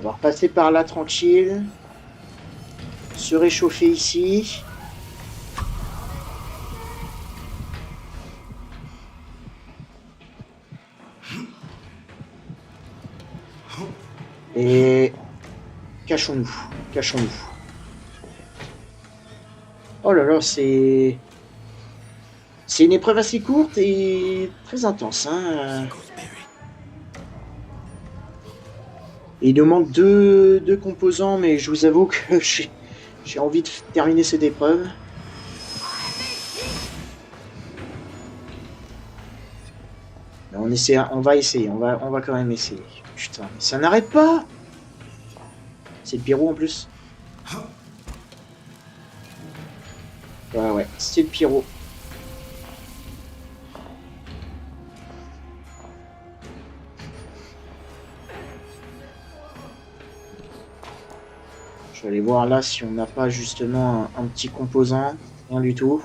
On va repasser par là tranquille. Se réchauffer ici. Et cachons-nous, cachons-nous. Oh là là, c'est une épreuve assez courte et très intense, hein. Et il nous manque deux composants, mais je vous avoue que j'ai envie de terminer cette épreuve. Mais on va essayer, on va quand même essayer. Putain, mais ça n'arrête pas. C'est le pyro en plus. Ouais, c'est le pyro. Je vais aller voir là si on n'a pas justement un petit composant. Rien du tout.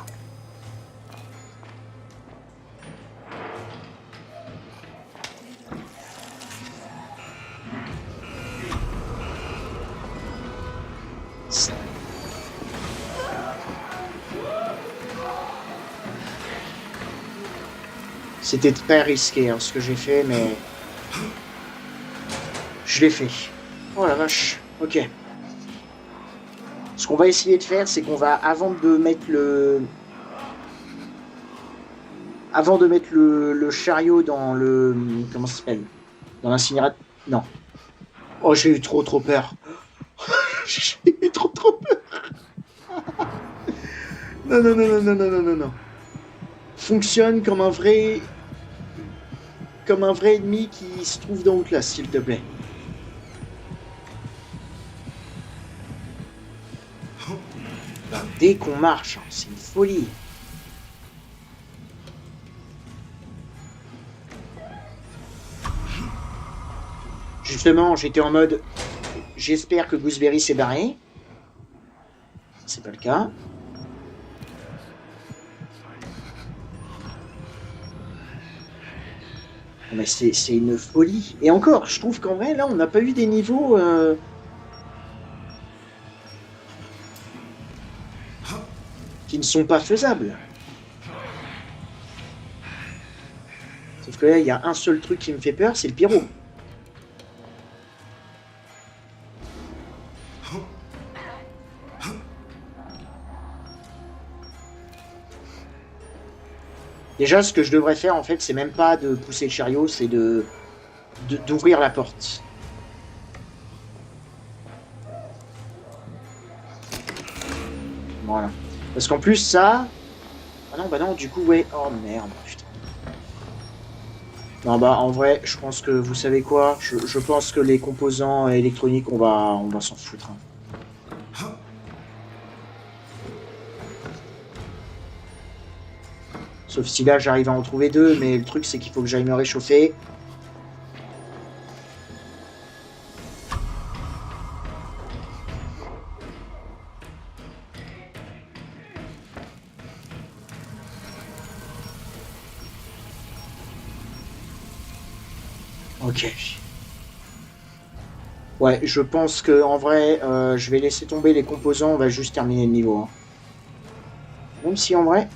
C'était très risqué hein, ce que j'ai fait, mais je l'ai fait. Oh la vache, ok. Ce qu'on va essayer de faire, c'est qu'on va, avant de mettre le chariot dans le... Comment ça s'appelle? Dans l'incinérateur. Non. Oh, j'ai eu trop peur. J'ai eu trop peur. Non. Fonctionne comme un vrai ennemi qui se trouve dans Outlast, s'il te plaît. Ben, dès qu'on marche, c'est une folie. Justement, j'étais en mode j'espère que Gooseberry s'est barré. C'est pas le cas. Mais c'est une folie. Et encore, je trouve qu'en vrai, là, on n'a pas eu des niveaux qui ne sont pas faisables. Sauf que là, il y a un seul truc qui me fait peur, c'est le pyro. Déjà, ce que je devrais faire, en fait, c'est même pas de pousser le chariot, c'est d'ouvrir la porte. Voilà. Parce qu'en plus, ça... Ah non, bah non, du coup, ouais... Oh, merde, putain. Non, bah, en vrai, je pense que... Vous savez quoi? Je pense que les composants électroniques, on va s'en foutre. Hein. Sauf si là j'arrive à en trouver deux, mais le truc c'est qu'il faut que j'aille me réchauffer. Ok. Ouais, je pense que en vrai, je vais laisser tomber les composants, on va juste terminer le niveau. Hein. Même si en vrai...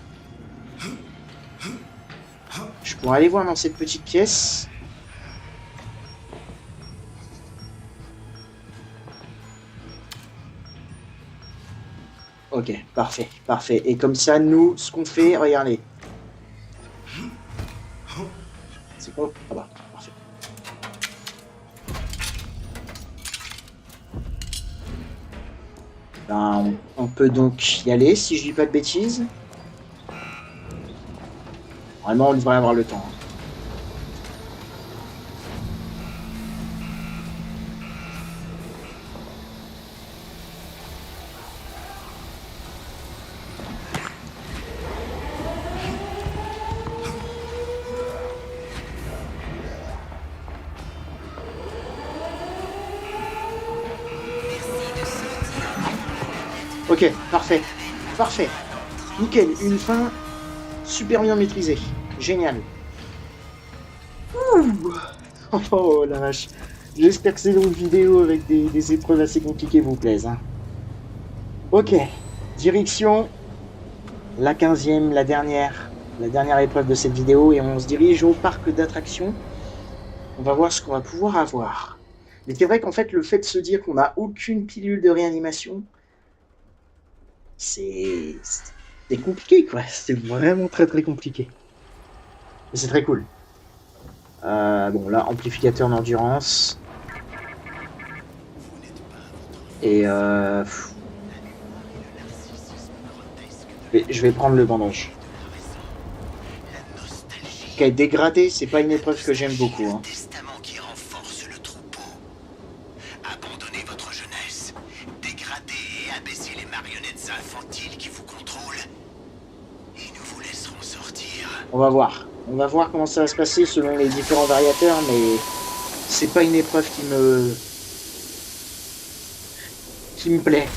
Je pourrais aller voir dans cette petite pièce. Ok, parfait. Et comme ça, nous, ce qu'on fait, regardez. C'est quoi? Ah bah, parfait. Ben, on peut donc y aller, si je dis pas de bêtises. Vraiment, on devrait avoir le temps. Ok, parfait. Nickel, une fin super bien maîtrisée. Génial. Ouh. Oh la vache. J'espère que ces longues vidéos avec des épreuves assez compliquées vous plaisent. Hein. Ok, direction la 15e, la dernière épreuve de cette vidéo, et on se dirige au parc d'attractions. On va voir ce qu'on va pouvoir avoir. Mais c'est vrai qu'en fait, le fait de se dire qu'on n'a aucune pilule de réanimation, c'est compliqué, quoi. C'est vraiment très très compliqué. Mais c'est très cool. Bon, là, amplificateur d'endurance. Et je vais prendre le bandage. Ok, dégradé, c'est pas une épreuve que j'aime beaucoup. Hein. Testament qui renforce le troupeau. Abandonnez votre jeunesse, dégradez et abaissez les marionnettes infantiles qui vous contrôlent, et nous vous laisserons sortir. On va voir. On va voir comment ça va se passer selon les différents variateurs, mais c'est pas une épreuve qui me plaît.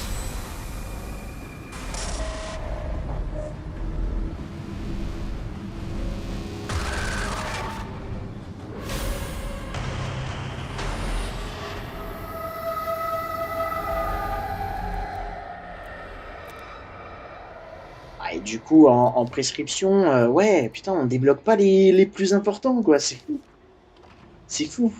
Et du coup, en prescription, ouais, putain, on débloque pas les plus importants, quoi. C'est fou. C'est fou.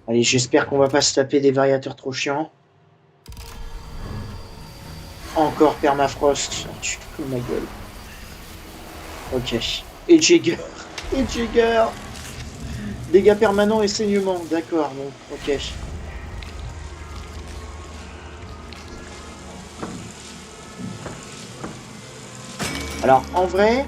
Allez, j'espère qu'on va pas se taper des variateurs trop chiants. Encore Permafrost. Oh, tu te fous de ma gueule. Ok. Et Jagger. Et Jagger. Dégâts permanents et saignement. D'accord, donc, ok. Alors, en vrai...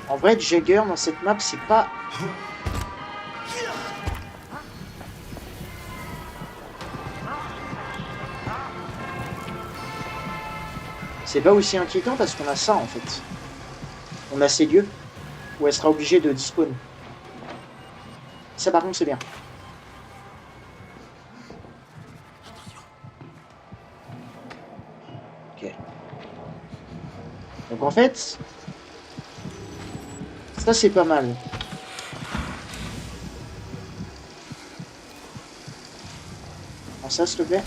En vrai, Jagger, dans cette map, c'est pas... C'est pas aussi inquiétant parce qu'on a ça, en fait. On a ces lieux où elle sera obligée de despawn. Ça, par contre, c'est bien. Ok. Donc, en fait... Ça, c'est pas mal. Prends ça, s'il te plaît.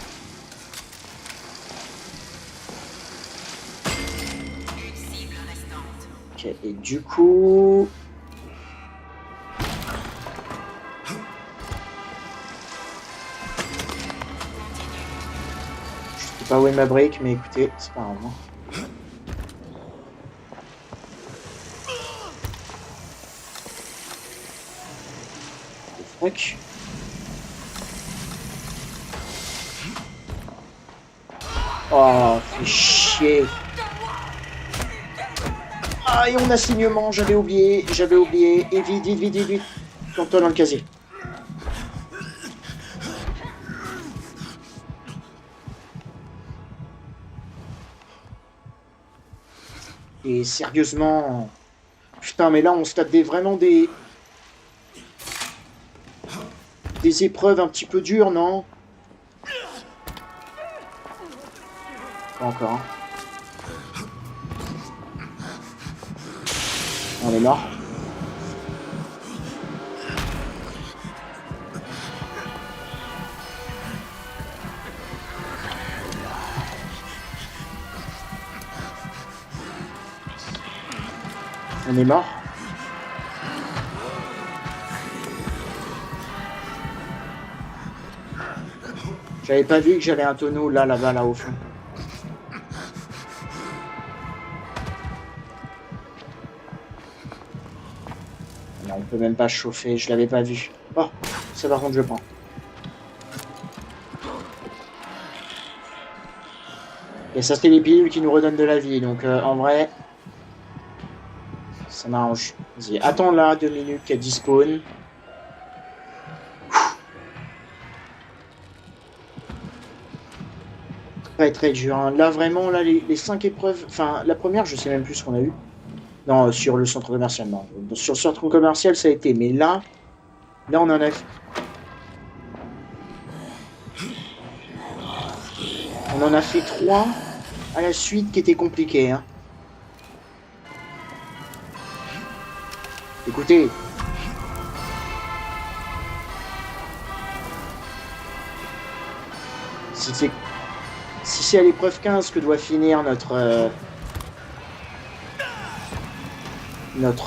Ok, et du coup... Je sais pas où est ma break, mais écoutez, c'est pas grave. Hein. Fuck. Oh, fais chier. Ah, et on a saignement, j'avais oublié. Et vite. Plante-toi dans le casier. Et sérieusement... Putain, mais là, on se tape vraiment des épreuves un petit peu dures, non? Pas encore. Hein. On est mort. On est mort. J'avais pas vu que j'avais un tonneau là-bas, là au fond. Non, on peut même pas chauffer, je l'avais pas vu. Oh, ça par contre je prends. Et ça c'est les pilules qui nous redonnent de la vie, donc en vrai... Ça m'arrange. Vas-y, attends là 2 minutes qu'elle despawn. Très très dur. Hein. Là vraiment, là les 5 épreuves, enfin la première, je sais même plus ce qu'on a eu. Non, sur le centre commercial, non. Sur le centre commercial, ça a été, mais là on en a. On en a fait 3 à la suite qui étaient compliqués. Hein. Écoutez. Si c'est à l'épreuve 15 que doit finir notre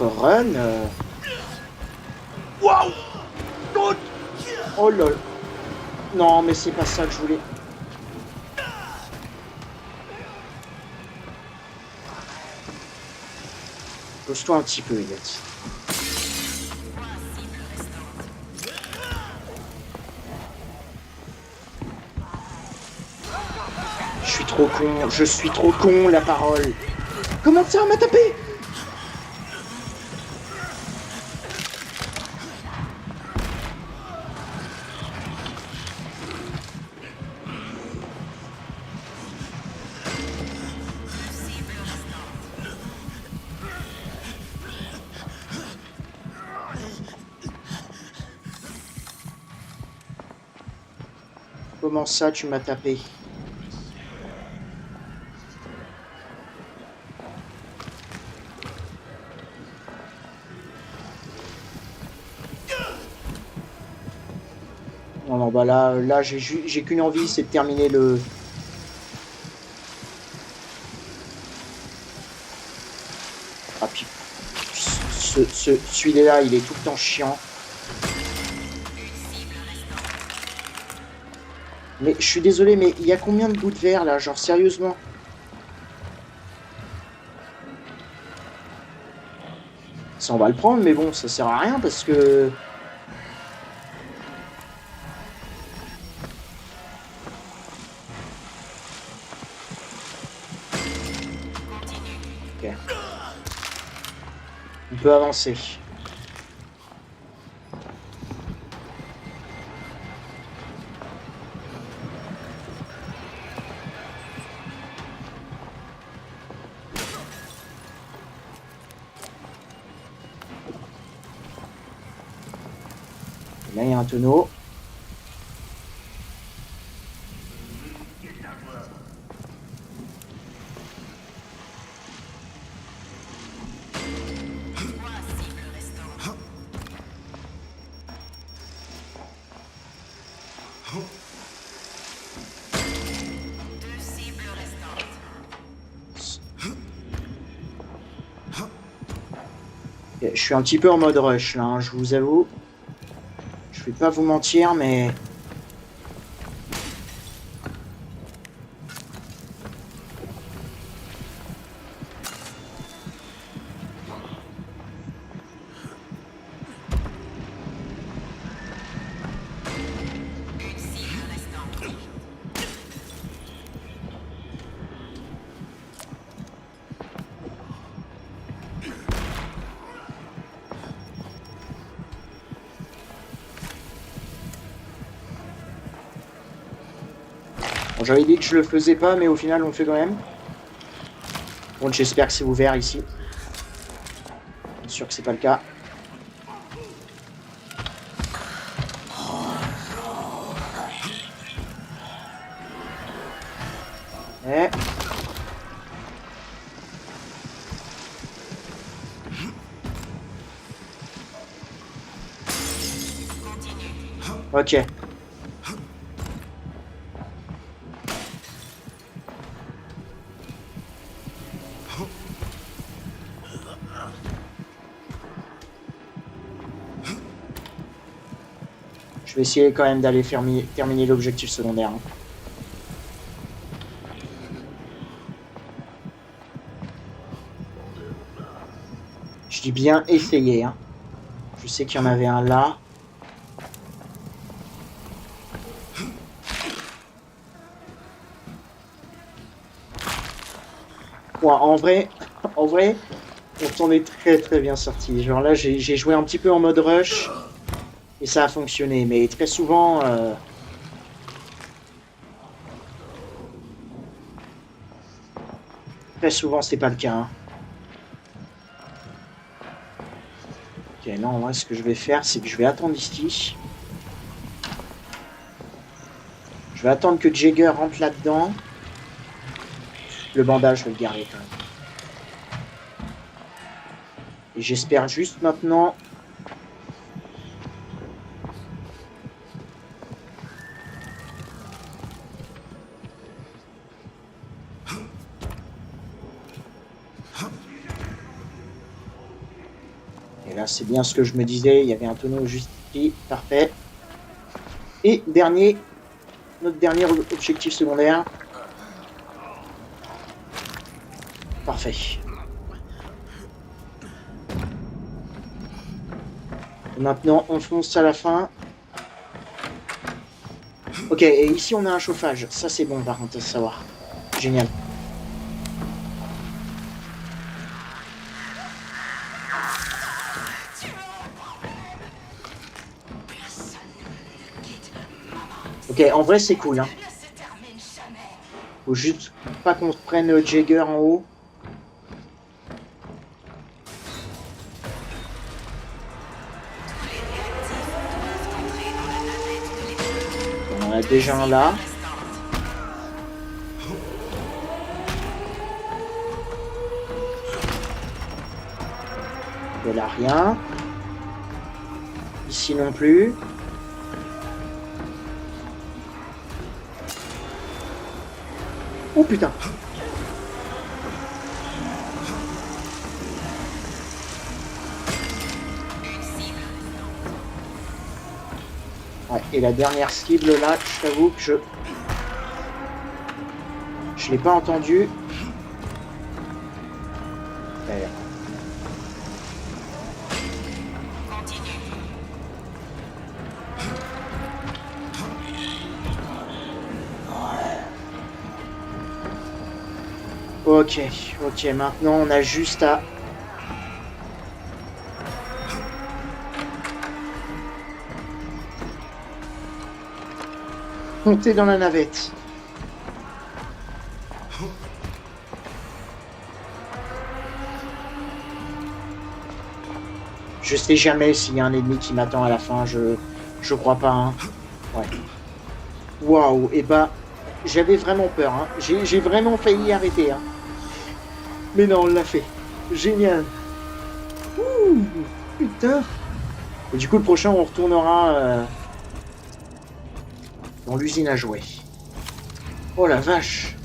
run. Waouh! Oh lol. Non, mais c'est pas ça que je voulais. Pose-toi un petit peu, Elliot. Je suis trop con, la parole. Comment ça m'a tapé? Comment ça, tu m'as tapé? Non, non, bah là j'ai qu'une envie, c'est de terminer le... Ah, puis... Celui-là, il est tout le temps chiant. Mais je suis désolé, mais il y a combien de bouts de verre, là? Genre, sérieusement? Ça, on va le prendre, mais bon, ça sert à rien, parce que... Ok. On peut avancer. Là, il y a un tonneau. Je suis un petit peu en mode rush, là, hein, je vous avoue. Je vais pas vous mentir, mais... Bon, j'avais dit que je le faisais pas, mais au final, on le fait quand même. Bon, j'espère que c'est ouvert ici. Bien sûr que c'est pas le cas. Eh. Ok. Je vais essayer quand même d'aller terminer l'objectif secondaire. Hein. Je dis bien essayer. Hein. Je sais qu'il y en avait un là. Ouais, en vrai, on s'en est très très bien sorti. Genre là, j'ai joué un petit peu en mode rush. Et ça a fonctionné, mais très souvent... Très souvent, c'est pas le cas. Hein. Ok, non, en vrai, ce que je vais faire, c'est que je vais attendre ici. Je vais attendre que Jagger rentre là-dedans. Le bandage, je vais le garder quand même. Et j'espère juste maintenant... Et là, c'est bien ce que je me disais. Il y avait un tonneau juste ici. Parfait. Et dernier... Notre dernier objectif secondaire. Parfait. Et maintenant, on fonce à la fin. Ok, et ici, on a un chauffage. Ça, c'est bon, par contre, à savoir. Génial. Ok, en vrai, c'est cool. Hein. Faut juste pas qu'on prenne Jagger en haut. On en a déjà un là. De là, rien. Ici non plus. Oh putain. Ouais, et la dernière cible là, je t'avoue que je l'ai pas entendu. Ok, ok, maintenant on a juste à... monter dans la navette. Je sais jamais s'il y a un ennemi qui m'attend à la fin, je crois pas. Hein. Ouais. Waouh, et bah, j'avais vraiment peur. Hein. J'ai vraiment failli arrêter. Hein. Mais non, on l'a fait. Génial. Ouh, putain. Et du coup, le prochain, on retournera dans l'usine à jouets. Oh la vache.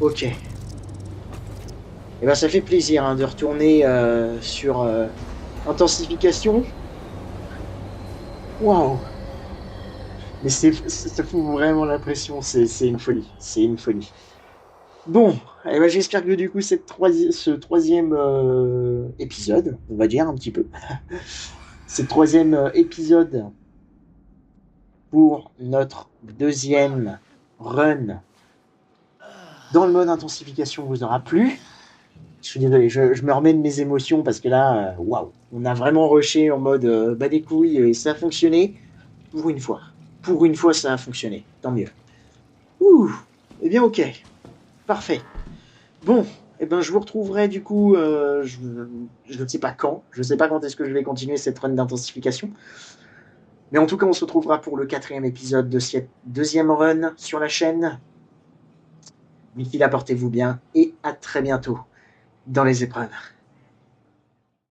Ok. Et ben, ça fait plaisir hein, de retourner sur intensification. Waouh. Mais ça fout vraiment l'impression. C'est une folie. C'est une folie. Bon, eh ben, j'espère que du coup ce troisième épisode, on va dire un petit peu, ce troisième épisode pour notre deuxième run dans le mode intensification vous aura plu. Je suis désolé, je me remets de mes émotions parce que là, waouh, on a vraiment rushé en mode bas des couilles et ça a fonctionné pour une fois. Pour une fois, ça a fonctionné, tant mieux. Ouh, eh bien ok, parfait. Bon, eh ben, je vous retrouverai du coup, je ne sais pas quand, je ne sais pas quand est-ce que je vais continuer cette run d'intensification. Mais en tout cas, on se retrouvera pour le 4e épisode de cette deuxième run sur la chaîne. D'ici là, portez-vous bien et à très bientôt dans les épreuves.